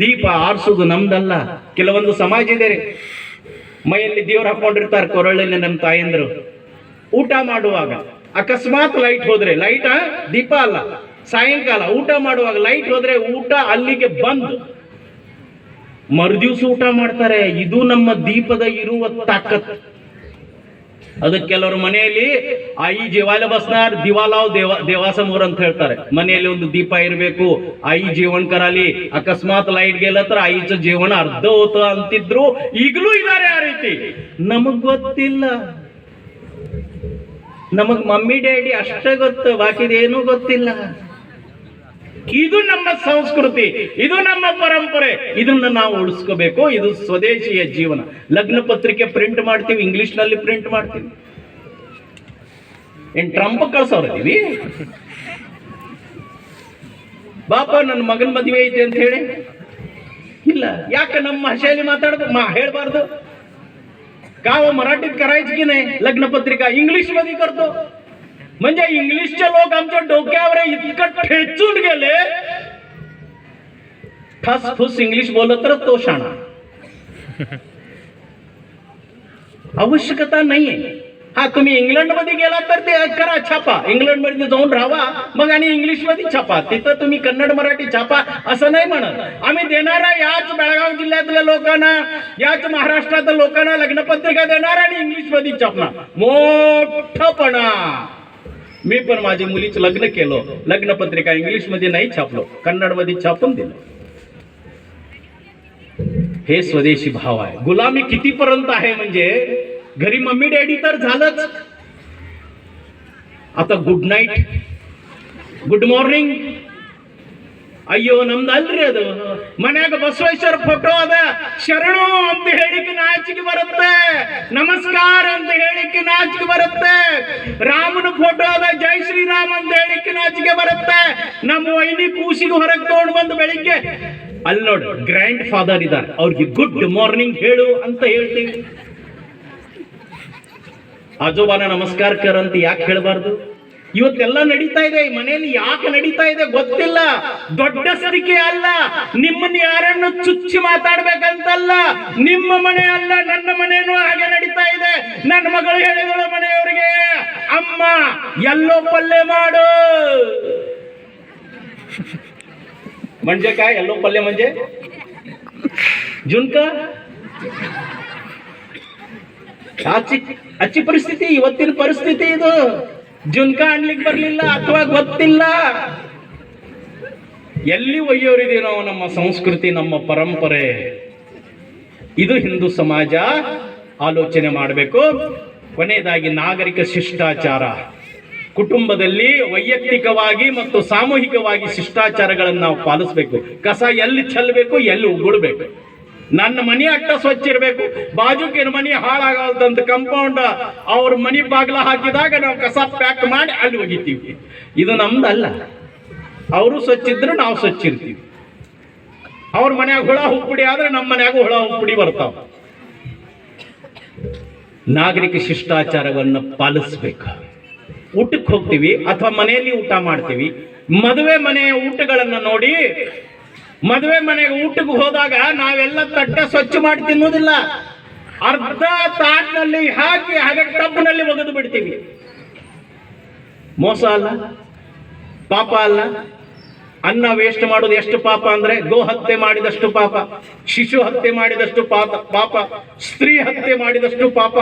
ದೀಪ ಆರಿಸುವುದು ನಮ್ದಲ್ಲ. ಕೆಲವೊಂದು ಸಮಾಜ ಇದೆ ರೀ, ಮೈಯಲ್ಲಿ ದೇವ್ರು ಹಾಕೊಂಡಿರ್ತಾರೆ ಕೊರಳಲ್ಲಿ ನಮ್ಮ ತಾಯಂದ್ರು. ಊಟ ಮಾಡುವಾಗ ಅಕಸ್ಮಾತ್ ಲೈಟ್ ಹೋದ್ರೆ, ಲೈಟ್ ದೀಪ ಅಲ್ಲ, ಸಾಯಂಕಾಲ ಊಟ ಮಾಡುವಾಗ ಲೈಟ್ ಹೋದ್ರೆ ಊಟ ಅಲ್ಲಿಗೆ ಬಂದು ಮರುದಿವ್ಸ ಊಟ ಮಾಡ್ತಾರೆ. ಇದು ನಮ್ಮ ದೀಪದ ಇರುವ ತಾಕತ್. ಅದಕ್ಕೆ ಕೆಲವರು ಮನೆಯಲ್ಲಿ ಆಯಿ ಜೀವಾಲ ಬಸ್ನಾರ್ ದಿವಾಲಾವ್ ದೇವಾಸಮೂರ್ ಅಂತ ಹೇಳ್ತಾರೆ. ಮನೆಯಲ್ಲಿ ಒಂದು ದೀಪ ಇರಬೇಕು, ಆಯಿ ಜೀವನ ಕರಾಲಿ. ಅಕಸ್ಮಾತ್ ಲೈಟ್ ಗೆಲ್ಲತ್ರ ಆಯಿಚ ಜೀವನ ಅರ್ಧ ಹೋತ ಅಂತಿದ್ರು. ಈಗಲೂ ಇದಾರೆ ಆ ರೀತಿ. ನಮಗ್ ಗೊತ್ತಿಲ್ಲ. ನಮಗ್ ಮಮ್ಮಿ ಡ್ಯಾಡಿ ಅಷ್ಟೇ ಗೊತ್ತು, ಬಾಕಿದೇನೂ ಗೊತ್ತಿಲ್ಲ. ಇದು ನಮ್ಮ ಸಂಸ್ಕೃತಿ, ಇದು ನಮ್ಮ ಪರಂಪರೆ. ಇದನ್ನ ನಾವು ಉಳಿಸ್ಕೋಬೇಕು. ಇದು ಸ್ವದೇಶಿಯ ಜೀವನ. ಲಗ್ನ ಪತ್ರಿಕೆ ಪ್ರಿಂಟ್ ಮಾಡ್ತೀವಿ, ಇಂಗ್ಲಿಷ್ ನಲ್ಲಿ ಪ್ರಿಂಟ್ ಮಾಡ್ತೀವಿ. ಏನ್ ಟ್ರಂಪ್ ಕಳ್ಸೋರಿದೀವಿ? ಬಾಪ ನನ್ನ ಮಗನ ಮದುವೆ ಐತೆ ಅಂತ ಹೇಳಿ ಇಲ್ಲ. ಯಾಕೆ ನಮ್ಮ ಭಾಷೆಯಲ್ಲಿ ಹೇಳ್ಬಾರ್ದು? गाव मराठीत करायची की नाही लग्न पत्रिका? इंग्लिश मध्ये करतो. म्हणजे इंग्लिशचे लोक आमच्या डोक्यावर इतकं ठेचून गेले, ठसफुस इंग्लिश बोलत तर तो शाणा. आवश्यकता नाहीये. हा तुम्ही इंग्लंडमध्ये गेला तर ते करा छापा, इंग्लंडमध्ये जाऊन राहा, मग आणि इंग्लिशमध्ये छापा, तिथं तुम्ही कन्नड मराठी छापा असं नाही म्हणत. आम्ही देणारा याच बेळगाव जिल्ह्यातल्या लोकांना, याच महाराष्ट्रातल्या लोकांना लग्नपत्रिका देणार आणि इंग्लिशमध्ये छापणार. मोठपणा. मी पण माझी मुलीचं लग्न केलं, लग्नपत्रिका इंग्लिशमध्ये नाही छापलो, कन्नडमध्ये छापून दिलं. हे स्वदेशी भाव आहे. गुलामी कितीपर्यंत आहे म्हणजे घरी मम्मी डॅडी तर झालंच, आता ಗುಡ್ ನೈಟ್, ಗುಡ್ ಮಾರ್ನಿಂಗ್, ಅಯ್ಯೋ ನಮ್ದು ಅಲ್ರಿ ಅದು. ಮನ್ಯಾಗ ಬಸವೇಶ್ವರ ಫೋಟೋ ಅದ, ಶರಣು ಅಂತ ಹೇಳಿಕ್ಕೆ ನಾಚಿಕೆ ಬರುತ್ತೆ, ನಮಸ್ಕಾರ ಅಂತ ಹೇಳಿಕ್ಕೆ ನಾಚಿಕೆ ಬರುತ್ತೆ. ರಾಮನ ಫೋಟೋ ಅದ, ಜೈ ಶ್ರೀರಾಮ್ ಅಂತ ಹೇಳಿಕ್ಕೆ ನಾಚಿಕೆ ಬರುತ್ತೆ. ನಮ್ಮ ವೈನಿ ಕೂಸಿಗೆ ಹೊರಗೆ ತಗೊಂಡು ಬಂದು ಬೆಳಿಗ್ಗೆ ಅಲ್ಲಿ ನೋಡಿ ಗ್ರ್ಯಾಂಡ್ ಫಾದರ್ ಇದ್ದಾರೆ, ಅವ್ರಿಗೆ ಗುಡ್ ಮಾರ್ನಿಂಗ್ ಹೇಳು ಅಂತ ಹೇಳ್ತೀವಿ. ಆಜೋಬಾನ ನಮಸ್ಕಾರ ಕರ್ ಅಂತ ಯಾಕೆ ಹೇಳಬಾರ್ದು? ಇವತ್ತೆಲ್ಲ ನಡೀತಾ ಇದೆ ಈ ಮನೆಯಲ್ಲಿ. ಯಾಕೆ ನಡೀತಾ ಇದೆ ಗೊತ್ತಿಲ್ಲ. ದೊಡ್ಡ ಸರಿಕೆ ಅಲ್ಲ, ನಿಮ್ಮನ್ನ ಯಾರನ್ನು ಚುಚ್ಚಿ ಮಾತಾಡ್ಬೇಕಂತಲ್ಲ. ನಿಮ್ಮ ಮನೆ ಅಲ್ಲ, ನನ್ನ ಮನೆಯೂ ಹಾಗೆ ನಡೀತಾ ಇದೆ. ನನ್ನ ಮಗಳು ಹೇಳಿದಳು ಮನೆಯವರಿಗೆ, ಅಮ್ಮ ಎಲ್ಲೋ ಪಲ್ಯ ಮಾಡು. म्हणजे काय येल्लो पल्ले म्हणजे झुणका. ಆಚಿ ಪರಿಸ್ಥಿತಿ, ಇವತ್ತಿನ ಪರಿಸ್ಥಿತಿ ಇದು. ಜುನ್ಕ ಅನ್ಲಿಕ್ಕೆ ಬರ್ಲಿಲ್ಲ ಅಥವಾ ಗೊತ್ತಿಲ್ಲ. ಎಲ್ಲಿ ಒಯ್ಯೋರಿದೆ ನಾವು ನಮ್ಮ ಸಂಸ್ಕೃತಿ, ನಮ್ಮ ಪರಂಪರೆ. ಇದು ಹಿಂದೂ ಸಮಾಜ ಆಲೋಚನೆ ಮಾಡಬೇಕು. ಕೊನೆಯದಾಗಿ ನಾಗರಿಕ ಶಿಷ್ಟಾಚಾರ. ಕುಟುಂಬದಲ್ಲಿ ವೈಯಕ್ತಿಕವಾಗಿ ಮತ್ತು ಸಾಮೂಹಿಕವಾಗಿ ಶಿಷ್ಟಾಚಾರಗಳನ್ನು ನಾವು ಪಾಲಿಸಬೇಕು. ಕಸ ಎಲ್ಲಿ ಚೆಲ್ಲಬೇಕು, ಎಲ್ಲಿ ಉಗುಳಬೇಕು. ನನ್ನ ಮನೆ ಅಟ್ಟ ಸ್ವಚ್ಛ ಇರಬೇಕು, ಬಾಜುಕಿನ ಮನೆ ಹಾಳಾಗಲ್ದಂತ ಕಂಪೌಂಡ್ ಅವ್ರ ಮನೆ ಬಾಗ್ಲ ಹಾಕಿದಾಗ ನಾವು ಕಸ ಪ್ಯಾಕ್ ಮಾಡಿ ಅಲ್ಲಿ ಒಗಿತೀವಿ. ಇದು ನಮ್ದಲ್ಲ. ಅವರು ಸ್ವಚ್ಛ ಇದ್ರೆ ನಾವು ಸ್ವಚ್ಛ ಇರ್ತೀವಿ. ಅವ್ರ ಮನ್ಯಾಗ ಹುಳ ಹುಪ್ಪುಡಿ ಆದ್ರೆ ನಮ್ಮ ಮನ್ಯಾಗ ಹುಳ ಹುಪ್ಪುಡಿ ಬರ್ತಾವ. ನಾಗರಿಕ ಶಿಷ್ಟಾಚಾರವನ್ನು ಪಾಲಿಸ್ಬೇಕು. ಊಟಕ್ಕೆ ಹೋಗ್ತೀವಿ ಅಥವಾ ಮನೆಯಲ್ಲಿ ಊಟ ಮಾಡ್ತೀವಿ, ಮದುವೆ ಮನೆಯ ಊಟಗಳನ್ನು ನೋಡಿ, ಮದುವೆ ಮನೆಗೆ ಊಟಕ್ಕೆ ಹೋದಾಗ ನಾವೆಲ್ಲ ತಟ್ಟೆ ಸ್ವಚ್ಛ ಮಾಡಿ ತಿನ್ನೋದಿಲ್ಲ. ಅರ್ಧ ತಾಟ್ನಲ್ಲಿ ಹಾಕಿ ಹಾಗೆ ಟಬ್ನಲ್ಲಿ ಒಗೆದು ಬಿಡ್ತೀವಿ. ಮೋಸ ಅಲ್ಲ, ಪಾಪ ಅಲ್ಲ. ಅನ್ನ ವೇಸ್ಟ್ ಮಾಡೋದು ಎಷ್ಟು ಪಾಪ ಅಂದ್ರೆ, ಗೋ ಹತ್ಯೆ ಮಾಡಿದಷ್ಟು ಪಾಪ, ಶಿಶು ಹತ್ಯೆ ಮಾಡಿದಷ್ಟು ಪಾಪ, ಸ್ತ್ರೀ ಹತ್ಯೆ ಮಾಡಿದಷ್ಟು ಪಾಪ.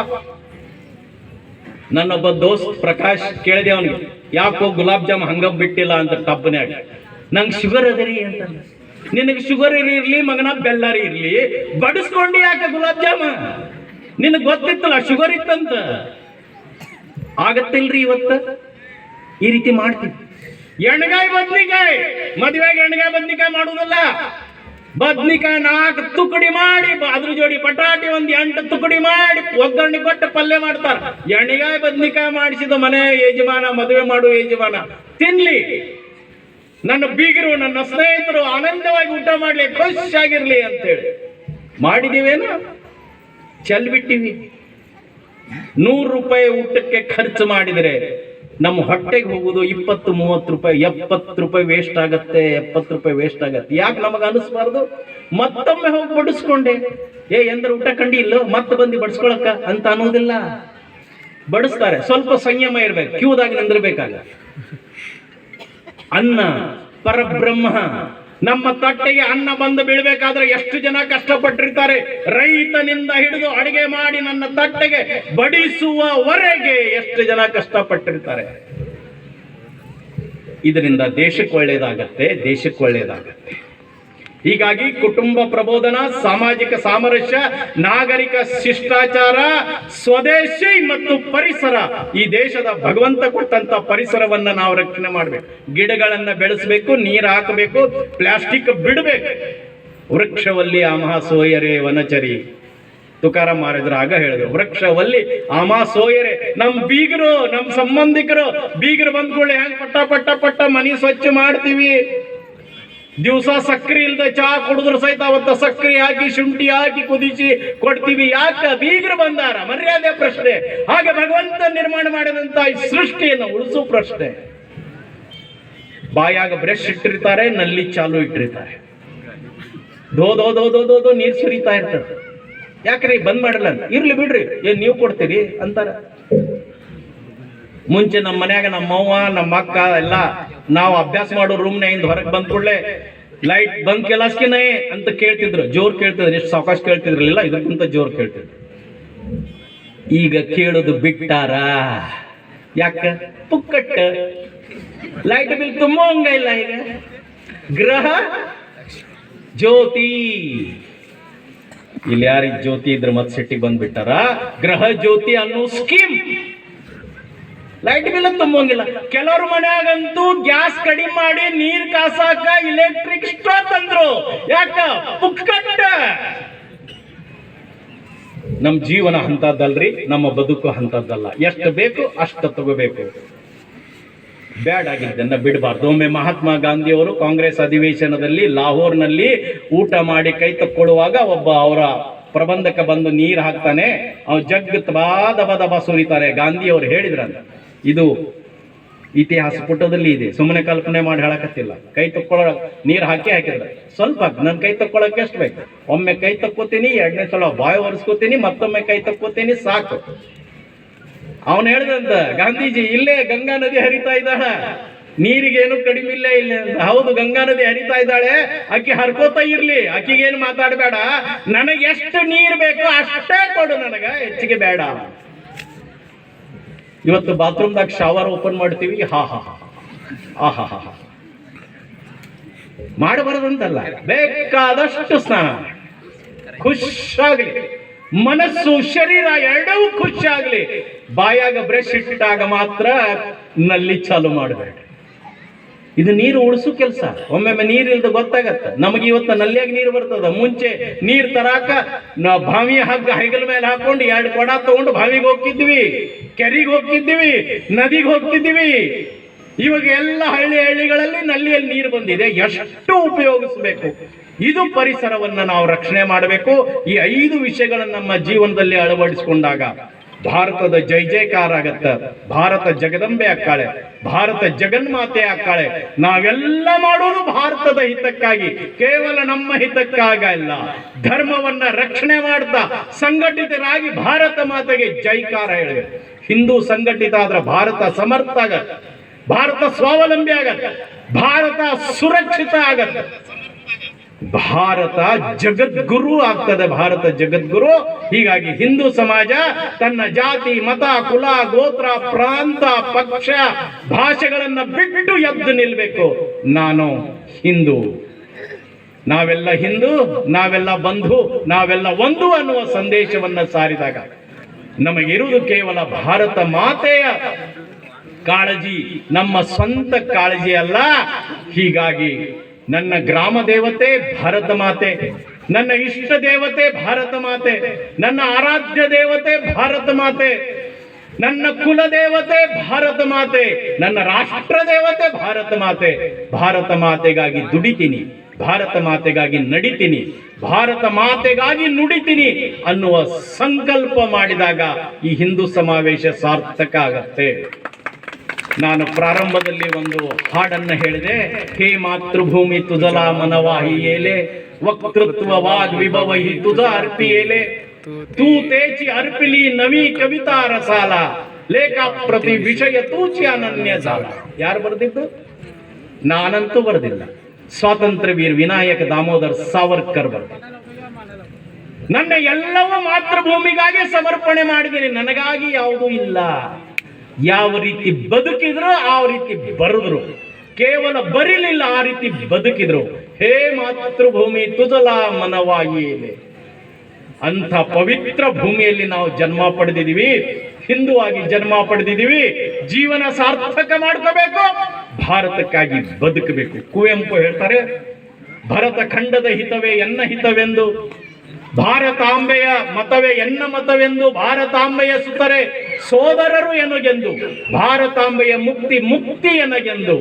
ನನ್ನೊಬ್ಬ ದೋಸ್ತ್ ಪ್ರಕಾಶ್ ಕೇಳಿದೆ ಅವನಿಗೆ, ಯಾಕೋ ಗುಲಾಬ್ ಜಾಮ್ ಹಂಗ ಬಿಟ್ಟಿಲ್ಲ ಅಂತ ಟಬ್ನ್ಯಾಗ. ನಂಗೆ ಶುಗರ್ ಅದರಿ ಅಂತ. ನಿನಗೆ ಶುಗರ್ ಇರ್ಲಿ ಮಗನ, ಬೆಲ್ಲರಿ ಇರ್ಲಿ, ಬಡಿಸ್ಕೊಂಡು ಯಾಕೆ ಗುಲಾಬ್ ಜಾಮ್? ನಿನಗೆ ಗೊತ್ತಿತ್ತಲ್ಲ ಶುಗರ್ ಇತ್ತಂತ. ಆಗತ್ತಿಲ್ರಿ ಇವತ್ತು ಈ ರೀತಿ ಮಾಡ್ತೀವಿ. ಎಣ್ಗಾಯಿ ಬದ್ನಿಕಾಯಿ, ಮದುವೆಗೆ ಎಣ್ಗಾಯಿ ಬದ್ನಿಕಾಯಿ ಮಾಡುವುದಲ್ಲ. ಬದ್ನಿಕಾಯಿ 4 ತುಕಡಿ ಮಾಡಿ, ಅದ್ರ ಜೋಡಿ ಬಟಾಟಿ 8 ತುಕಡಿ ಮಾಡಿ ಒಗ್ಗರಣೆ ಕೊಟ್ಟು ಪಲ್ಯ ಮಾಡ್ತಾರ. ಎಣ್ಗಾಯಿ ಬದ್ನಿಕಾಯಿ ಮಾಡಿಸಿದ ಮನೆ ಯಜಮಾನ, ಮದುವೆ ಮಾಡುವ ಯಜಮಾನ ತಿನ್ಲಿ, ನನ್ನ ಬೀಗರು ನನ್ನ ಸ್ನೇಹಿತರು ಆನಂದವಾಗಿ ಊಟ ಮಾಡ್ಲಿ, ಖುಷಿಯಾಗಿರ್ಲಿ ಅಂತೇಳಿ ಮಾಡಿದೀವೇನು? ಚೆಲ್ಬಿಟ್ಟಿವಿ. 100 ರೂಪಾಯಿ ಊಟಕ್ಕೆ ಖರ್ಚು ಮಾಡಿದರೆ ನಮ್ಮ ಹೊಟ್ಟೆಗೆ ಹೋಗುದು 20-30 ರೂಪಾಯಿ, 70 ರೂಪಾಯಿ ವೇಸ್ಟ್ ಆಗತ್ತೆ, 70 ರೂಪಾಯಿ ವೇಸ್ಟ್ ಆಗತ್ತೆ. ಯಾಕೆ ನಮಗೆ ಅನಿಸ್ಬಾರ್ದು? ಮತ್ತೊಮ್ಮೆ ಹೋಗಿ ಬಡಿಸ್ಕೊಂಡೆ, ಎಂದ್ರ ಊಟ ಕಂಡಿ ಇಲ್ಲೋ ಮತ್ತೆ ಬಂದು ಬಡಿಸ್ಕೊಳಕ್ಕ ಅಂತ ಅನ್ನೋದಿಲ್ಲ. ಬಡಿಸ್ತಾರೆ, ಸ್ವಲ್ಪ ಸಂಯಮ ಇರ್ಬೇಕು, ಕ್ಯೂದಾಗ ನಿಂದಿರ್ಬೇಕಾಗ. ಅನ್ನ ಪರಬ್ರಹ್ಮ. ನಮ್ಮ ತಟ್ಟೆಗೆ ಅನ್ನ ಬಂದು ಬೀಳ್ಬೇಕಾದ್ರೆ ಎಷ್ಟು ಜನ ಕಷ್ಟಪಟ್ಟಿರ್ತಾರೆ. ರೈತನಿಂದ ಹಿಡಿದು ಅಡಿಗೆ ಮಾಡಿ ನನ್ನ ತಟ್ಟೆಗೆ ಬಡಿಸುವವರೆಗೆ ಎಷ್ಟು ಜನ ಕಷ್ಟಪಟ್ಟಿರ್ತಾರೆ. ಇದರಿಂದ ದೇಶಕ್ಕೆ ಒಳ್ಳೆಯದಾಗತ್ತೆ. ಹೀಗಾಗಿ ಕುಟುಂಬ ಪ್ರಬೋಧನ, ಸಾಮಾಜಿಕ ಸಾಮರಸ್ಯ, ನಾಗರಿಕ ಶಿಷ್ಟಾಚಾರ, ಸ್ವದೇಶಿ ಮತ್ತು ಪರಿಸರ. ಈ ದೇಶದ ಭಗವಂತ ಕೊಟ್ಟಂತ ಪರಿಸರವನ್ನ ನಾವು ರಕ್ಷಣೆ ಮಾಡಬೇಕು. ಗಿಡಗಳನ್ನ ಬೆಳೆಸಬೇಕು, ನೀರು ಹಾಕಬೇಕು, ಪ್ಲಾಸ್ಟಿಕ್ ಬಿಡಬೇಕು. ವೃಕ್ಷವಲ್ಲಿ ಅಮಹ ಸೋಯರೆ ವನಚರಿ. ತುಕಾರಾಮ್ ಮಹಾರಾಜರು ಆಗ ಹೇಳಿದ್ರು, ವೃಕ್ಷವಲ್ಲಿ ಅಮ ಸೋಯರೆ. ನಮ್ ಬೀಗರು, ನಮ್ ಸಂಬಂಧಿಕರು ಬೀಗರು ಬಂದ್ಕೊಳ್ಳಿ ಹೆಂಗ್ ಪಟ್ಟ ಮನಿ ಸ್ವಚ್ಛ ಮಾಡ್ತೀವಿ. ದಿವಸ ಸಕ್ರಿ ಇಲ್ದೆ ಚಹಾ ಕುಡಿದ್ರು ಸಹಿತ ಅವತ್ತ ಸಕ್ರಿ ಹಾಕಿ ಶುಂಠಿ ಹಾಕಿ ಕುದಿಸಿ ಕೊಡ್ತೀವಿ. ಯಾಕೆ? ಬೀಗರು ಬಂದಾರ, ಮರ್ಯಾದೆ ಪ್ರಶ್ನೆ. ಹಾಗೆ ಭಗವಂತ ನಿರ್ಮಾಣ ಮಾಡಿದಂತ ಈ ಸೃಷ್ಟಿಯನ್ನು ಉಳಿಸೋ ಪ್ರಶ್ನೆ. ಬಾಯಾಗ ಬ್ರಷ್ ಇಟ್ಟಿರ್ತಾರೆ, ನಲ್ಲಿ ಚಾಲು ಇಟ್ಟಿರ್ತಾರೆ, ದೋ ನೀರು ಸುರಿತಾ ಇರ್ತದೆ. ಯಾಕ್ರಿ ಬಂದ್ ಮಾಡಿಲ್ಲ? ಇರ್ಲಿ ಬಿಡ್ರಿ, ಏನ್ ನೀವು ಕೊಡ್ತೀರಿ ಅಂತಾರ. ಮುಂಚೆ ನಮ್ಮ ಮನ್ಯಾಗ ನಮ್ಮವ್ವ ನಮ್ಮ ಅಕ್ಕ ಎಲ್ಲ ನಾವು ಅಭ್ಯಾಸ ಮಾಡೋ ರೂಮ್ನಾಗಿಂದ ಹೊರಗೆ ಬಂದ್ ಕೂಡಲೇ ಲೈಟ್ ಬಂದ್ ಕೆಲಸ್ಕಿನೇ ಅಂತ ಕೇಳ್ತಿದ್ರು, ಜೋರ್ ಕೇಳ್ತಿದ್ರು. ಎಷ್ಟು ಸಾವಕಾಶ ಕೇಳ್ತಿದ್ರಲಿಲ್ಲ, ಇದಕ್ಕಿಂತ ಜೋರ್ ಕೇಳ್ತಿದ್ರು. ಈಗ ಕೇಳೋದು ಬಿಟ್ಟಾರ. ಯಾಕ? ಪುಕ್ಕಟ್ಟ ಲೈಟ್ ಬಿಲ್ ತುಂಬಂಗ ಇಲ್ಲ. ಈಗ ಗ್ರಹ ಜ್ಯೋತಿ, ಇಲ್ಲಿ ಯಾರಿಗೆ ಜ್ಯೋತಿ ಇದ್ರೆ ಮತ್ತೆ ಸಿಟ್ಟಿಗೆ ಬಂದ್ಬಿಟ್ಟಾರ. ಗ್ರಹ ಜ್ಯೋತಿ ಅನ್ನೋ ಸ್ಕೀಮ್ ಲೈಟ್ ಬಿಲ್ ತುಂಬಂಗಿಲ್ಲ. ಕೆಲವ್ರ ಮನ್ಯಾಗಂತೂ ಗ್ಯಾಸ್ ಕಡಿಮೆ ಮಾಡಿ ನೀರ್ ಕಾಸಾಕ ಎಲೆಕ್ಟ್ರಿಕ್ ಸ್ಟೋವ್ ತಂದ್ರು. ಯಾಕ? ಪುಕ್ಕಟ್ಟ. ನಮ್ ಜೀವನ ಅಂತದ್ದಲ್ರಿ, ನಮ್ಮ ಬದುಕು ಅಂತದ್ದಲ್ಲ. ಎಷ್ಟು ಬೇಕು ಅಷ್ಟು ತಗೋಬೇಕು, ಬ್ಯಾಡಾಗಿದ್ದನ್ನ ಬಿಡಬಾರ್ದು. ಒಮ್ಮೆ ಮಹಾತ್ಮ ಗಾಂಧಿಯವರು ಕಾಂಗ್ರೆಸ್ ಅಧಿವೇಶನದಲ್ಲಿ ಲಾಹೋರ್ನಲ್ಲಿ ಊಟ ಮಾಡಿ ಕೈ ತಕ್ಕೊಳ್ಳುವಾಗ ಒಬ್ಬ ಅವರ ಪ್ರಬಂಧಕ ಬಂದು ನೀರು ಹಾಕ್ತಾನೆ. ಅವ್ ಜಗ್ ದಬ ಸುರಿತಾರೆ. ಗಾಂಧಿಯವರು ಹೇಳಿದ್ರಂತ, ಇದು ಇತಿಹಾಸ ಪುಟದಲ್ಲಿ ಇದೆ, ಸುಮ್ಮನೆ ಕಲ್ಪನೆ ಮಾಡಿ ಹೇಳಕತ್ತಿಲ್ಲ. ಕೈ ತಕ್ಕೊಳ್ಳೋ ನೀರು ಹಾಕಿದ್ರೆ ಸ್ವಲ್ಪ ನನ್ ಕೈ ತಕ್ಕೊಳ್ಳೋಕೆ ಎಷ್ಟು ಬೇಕು? ಒಮ್ಮೆ ಕೈ ತಕ್ಕೋತೀನಿ, ಎರಡನೇ ಸಲ ಬಾಯಿ ಒರೆಸ್ಕೋತೀನಿ, ಮತ್ತೊಮ್ಮೆ ಕೈ ತಕ್ಕೋತೀನಿ, ಸಾಕು. ಅವನು ಹೇಳಿದಂತ ಗಾಂಧೀಜಿ, ಇಲ್ಲೇ ಗಂಗಾ ನದಿ ಹರಿತಾ ಇದ್ದಾಳ, ನೀರಿಗೇನು ಕಡಿಮೆ ಇಲ್ಲ ಇಲ್ಲ. ಹೌದು, ಗಂಗಾ ನದಿ ಹರಿತಾ ಇದ್ದಾಳೆ, ಅಕ್ಕಿ ಹರ್ಕೋತಾ ಇರ್ಲಿ, ಅಕ್ಕಿಗೇನು ಮಾತಾಡಬೇಡ, ನನಗೆ ಎಷ್ಟು ನೀರು ಬೇಕು ಅಷ್ಟೇ ಕೊಡು, ನನಗ ಹೆಚ್ಚಿಗೆ ಬೇಡ. ಇವತ್ತು ಬಾತ್ರೂಮ್ದಾಗ ಶವರ್ ಓಪನ್ ಮಾಡ್ತೀವಿ, ಹಾ ಹಾ ಹಾ ಹಾ ಹಾ ಮಾಡಬಾರದಂತಲ್ಲ, ಬೇಕಾದಷ್ಟು ಸ್ನಾನ, ಖುಷಾಗ್ಲಿ, ಮನಸ್ಸು ಶರೀರ ಎರಡೂ ಖುಷಾಗ್ಲಿ. ಬಾಯಾಗ ಬ್ರಷ್ ಇಟ್ಟಾಗ ಮಾತ್ರ ನಲ್ಲಿ ಚಾಲು ಮಾಡಬೇಡ. ಇದು ನೀರು ಉಳಿಸು ಕೆಲಸ. ಒಮ್ಮೊಮ್ಮೆ ನೀರು ಇಲ್ದ ಗೊತ್ತಾಗತ್ತ. ನಮಗೆ ಇವತ್ತ ನಲ್ಲಿಯಾಗ ನೀರು ಬರ್ತದ. ಮುಂಚೆ ನೀರ್ ತರಾಕ ಬಾವಿಯ ಹಗ್ಗ ಹೆಗಲ ಮೇಲೆ ಹಾಕೊಂಡು 2 ಕೊಡ ತಗೊಂಡು ಬಾವಿಗೆ ಹೋಗ್ತಿದ್ವಿ, ಕೆರೆಗೆ ಹೋಗ್ತಿದ್ವಿ, ನದಿಗೆ ಹೋಗ್ತಿದ್ವಿ. ಇವಾಗ ಎಲ್ಲ ಹಳ್ಳಿಗಳಲ್ಲಿ ನಲ್ಲಿಯಲ್ಲಿ ನೀರು ಬಂದಿದೆ. ಎಷ್ಟು ಉಪಯೋಗಿಸಬೇಕು. ಇದು ಪರಿಸರವನ್ನ ನಾವು ರಕ್ಷಣೆ ಮಾಡಬೇಕು. ಈ 5 ವಿಷಯಗಳನ್ನು ನಮ್ಮ ಜೀವನದಲ್ಲಿ ಅಳವಡಿಸಿಕೊಂಡಾಗ ಭಾರತದ ಜೈ ಜೈಕಾರ ಆಗತ್ತ. ಭಾರತ ಜಗದಂಬೆ ಅಕ್ಕಾಳೆ, ಭಾರತ ಜಗನ್ಮಾತೆ ಅಕ್ಕಾಳೆ. ನಾವೆಲ್ಲ ಮಾಡೋದು ಭಾರತದ ಹಿತಕ್ಕಾಗಿ, ಕೇವಲ ನಮ್ಮ ಹಿತಕ್ಕಾಗಲ್ಲ. ಧರ್ಮವನ್ನ ರಕ್ಷಣೆ ಮಾಡ್ತಾ ಸಂಘಟಿತರಾಗಿ ಭಾರತ ಮಾತೆಗೆ ಜೈಕಾರ ಹೇಳಬೇಕು. ಹಿಂದೂ ಸಂಘಟಿತ ಆದ್ರೆ ಭಾರತ ಸಮರ್ಥ ಆಗತ್ತೆ, ಭಾರತ ಸ್ವಾವಲಂಬಿ ಆಗತ್ತೆ, ಭಾರತ ಸುರಕ್ಷಿತ ಆಗತ್ತೆ, ಭಾರತ ಜಗದ್ಗುರು ಆಗ್ತದೆ. ಭಾರತ ಜಗದ್ಗುರು. ಹೀಗಾಗಿ ಹಿಂದೂ ಸಮಾಜ ತನ್ನ ಜಾತಿ, ಮತ, ಕುಲ, ಗೋತ್ರ, ಪ್ರಾಂತ, ಪಕ್ಷ, ಭಾಷೆಗಳನ್ನ ಬಿಟ್ಟು ಎದ್ದು ನಿಲ್ಬೇಕು. ನಾನು ಹಿಂದೂ, ನಾವೆಲ್ಲ ಹಿಂದೂ, ನಾವೆಲ್ಲ ಬಂಧು, ನಾವೆಲ್ಲ ಒಂದು ಅನ್ನುವ ಸಂದೇಶವನ್ನ ಸಾರಿದಾಗ ನಮಗಿರುವುದು ಕೇವಲ ಭಾರತ ಮಾತೆಯ ಕಾಳಜಿ, ನಮ್ಮ ಸ್ವಂತ ಕಾಳಜಿ ಅಲ್ಲ. ಹೀಗಾಗಿ ನನ್ನ ಗ್ರಾಮ ದೇವತೆ ಭಾರತ ಮಾತೆ, ನನ್ನ ಇಷ್ಟ ದೇವತೆ ಭಾರತ ಮಾತೆ, ನನ್ನ ಆರಾಧ್ಯ ದೇವತೆ ಭಾರತ ಮಾತೆ, ನನ್ನ ಕುಲ ದೇವತೆ ಭಾರತ ಮಾತೆ, ನನ್ನ ರಾಷ್ಟ್ರ ದೇವತೆ ಭಾರತ ಮಾತೆ. ಭಾರತ ಮಾತೆಗಾಗಿ ದುಡಿತೀನಿ, ಭಾರತ ಮಾತೆಗಾಗಿ ನಡಿತೀನಿ, ಭಾರತ ಮಾತೆಗಾಗಿ ನುಡಿತೀನಿ ಅನ್ನುವ ಸಂಕಲ್ಪ ಮಾಡಿದಾಗ ಈ ಹಿಂದೂ ಸಮಾವೇಶ ಸಾರ್ಥಕ ಆಗತ್ತೆ. ನಾನು ಪ್ರಾರಂಭದಲ್ಲಿ ಒಂದು ಹಾಡನ್ನ ಹೇಳಿದೆ. ಹೇ ಮಾತೃಭೂಮಿ ತುಜಲ ಮನವಾಹಿ ಏಲೆ, ವಕ್ತೃತ್ವ ವಾಗ್ ವಿಭವಹಿ ತುಜ ಅರ್ಪಿಯೇಲೆ, ತೂ ತೇಚಿ ಅರ್ಪಿಲಿ ನವಿ ಕವಿತಾ ರಸಾಲ, ಲೇಖ ಪ್ರತಿ ವಿಷಯ ತೂಚಿ ಅನನ್ಯ ಜಾಲ. ಯಾರು ಬರೆದಿದ್ದು? ನಾನಂತೂ ಬರೆದಿಲ್ಲ. ಸ್ವಾತಂತ್ರ್ಯ ವೀರ್ ವಿನಾಯಕ ದಾಮೋದರ್ ಸಾವರ್ಕರ್ ಬರೆದ. ನನ್ನ ಎಲ್ಲವ ಮಾತೃಭೂಮಿಗಾಗಿ ಸಮರ್ಪಣೆ ಮಾಡಿದ್ದೀನಿ, ನನಗಾಗಿ ಯಾವುದೂ ಇಲ್ಲ. ಯಾವ ರೀತಿ ಬದುಕಿದ್ರು ಆ ರೀತಿ ಬರೆದ್ರು, ಕೇವಲ ಬರೀಲಿಲ್ಲ, ಆ ರೀತಿ ಬದುಕಿದ್ರು. ಹೇ ಮಾತೃಭೂಮಿ ತುಜಲ ಮನವಾಗಿ. ಅಂಥ ಪವಿತ್ರ ಭೂಮಿಯಲ್ಲಿ ನಾವು ಜನ್ಮ ಪಡೆದಿದ್ದೀವಿ, ಹಿಂದೂ ಆಗಿ ಜನ್ಮ ಪಡೆದಿದ್ದೀವಿ. ಜೀವನ ಸಾರ್ಥಕ ಮಾಡ್ಕೋಬೇಕು, ಭಾರತಕ್ಕಾಗಿ ಬದುಕಬೇಕು. ಕುವೆಂಪು ಹೇಳ್ತಾರೆ, ಭರತ ಖಂಡದ ಹಿತವೇ ಎನ್ನ ಹಿತವೆಂದು, ಭಾರತಾಂಬೆಯ ಮತವೇ ಎನ್ನ ಮತವೆಂದು, ಭಾರತಾಂಬೆಯ ಸುತರೆ ಸೋದರರು ಎನಗೆಂದು, ಭಾರತಾಂಬೆಯ ಮುಕ್ತಿ ಮುಕ್ತಿ ಎನಗೆಂದು,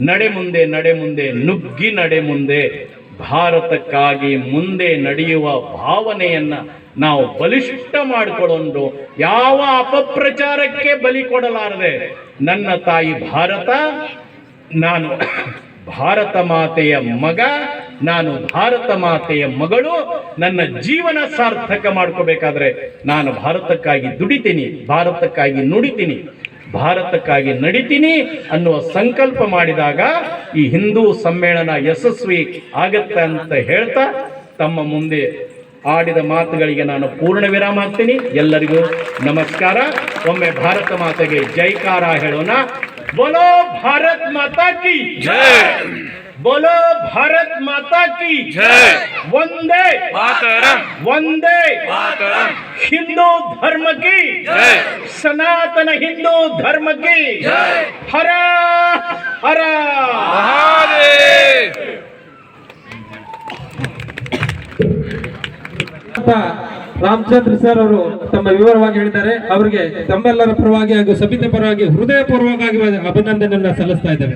ನಡೆ ಮುಂದೆ ನಡೆ ಮುಂದೆ ನುಗ್ಗಿ ನಡೆ ಮುಂದೆ. ಭಾರತಕ್ಕಾಗಿ ಮುಂದೆ ನಡೆಯುವ ಭಾವನೆಯನ್ನ ನಾವು ಬಲಿಷ್ಠ ಮಾಡಿಕೊಳ್ಳೊಂಡು ಯಾವ ಅಪಪ್ರಚಾರಕ್ಕೆ ಬಲಿ ಕೊಡಲಾರದೆ, ನನ್ನ ತಾಯಿ ಭಾರತ, ನಾನು ಭಾರತ ಮಾತೆಯ ಮಗ, ನಾನು ಭಾರತ ಮಾತೆಯ ಮಗಳು, ನನ್ನ ಜೀವನ ಸಾರ್ಥಕ ಮಾಡ್ಕೋಬೇಕಾದ್ರೆ ನಾನು ಭಾರತಕ್ಕಾಗಿ ದುಡಿತೀನಿ, ಭಾರತಕ್ಕಾಗಿ ನುಡಿತೀನಿ, ಭಾರತಕ್ಕಾಗಿ ನಡಿತೀನಿ ಅನ್ನುವ ಸಂಕಲ್ಪ ಮಾಡಿದಾಗ ಈ ಹಿಂದೂ ಸಮ್ಮೇಳನ ಯಶಸ್ವಿ ಆಗತ್ತೆ ಅಂತ ಹೇಳ್ತಾ ತಮ್ಮ ಮುಂದೆ ಆಡಿದ ಮಾತುಗಳಿಗೆ ನಾನು ಪೂರ್ಣ ವಿರಾಮ ಹಾಕ್ತೀನಿ. ಎಲ್ಲರಿಗೂ ನಮಸ್ಕಾರ. ಒಮ್ಮೆ ಭಾರತ ಮಾತೆಗೆ ಜೈಕಾರ ಹೇಳೋಣ. ಬೋಲೋ ಭಾರತ್ ಮಾತಾ ಕಿ ಜೈ, ಬೋಲೋ ಭಾರತ್ ಮಾತಾ ಕಿ ಜೈ, ವಂದೇ ಮಾತರಂ, ವಂದೇ ಮಾತರಂ, ಹಿಂದೂ ಧರ್ಮ की जय, सनातन हिंदू धर्म की जय, हर हर महादेव. ರಾಮಚಂದ್ರ ಸರ್ ಅವರು ತಮ್ಮ ವಿವರವಾಗಿ ಹೇಳಿದ್ದಾರೆ. ಅವರಿಗೆ ತಮ್ಮೆಲ್ಲರ ಪರವಾಗಿ ಹಾಗೂ ಸಮಿತಿ ಪರವಾಗಿ ಹೃದಯಪೂರ್ವಕವಾಗಿ ಅಭಿನಂದನೆಯನ್ನು ಸಲ್ಲಿಸ್ತಾ ಇದ್ದೇವೆ.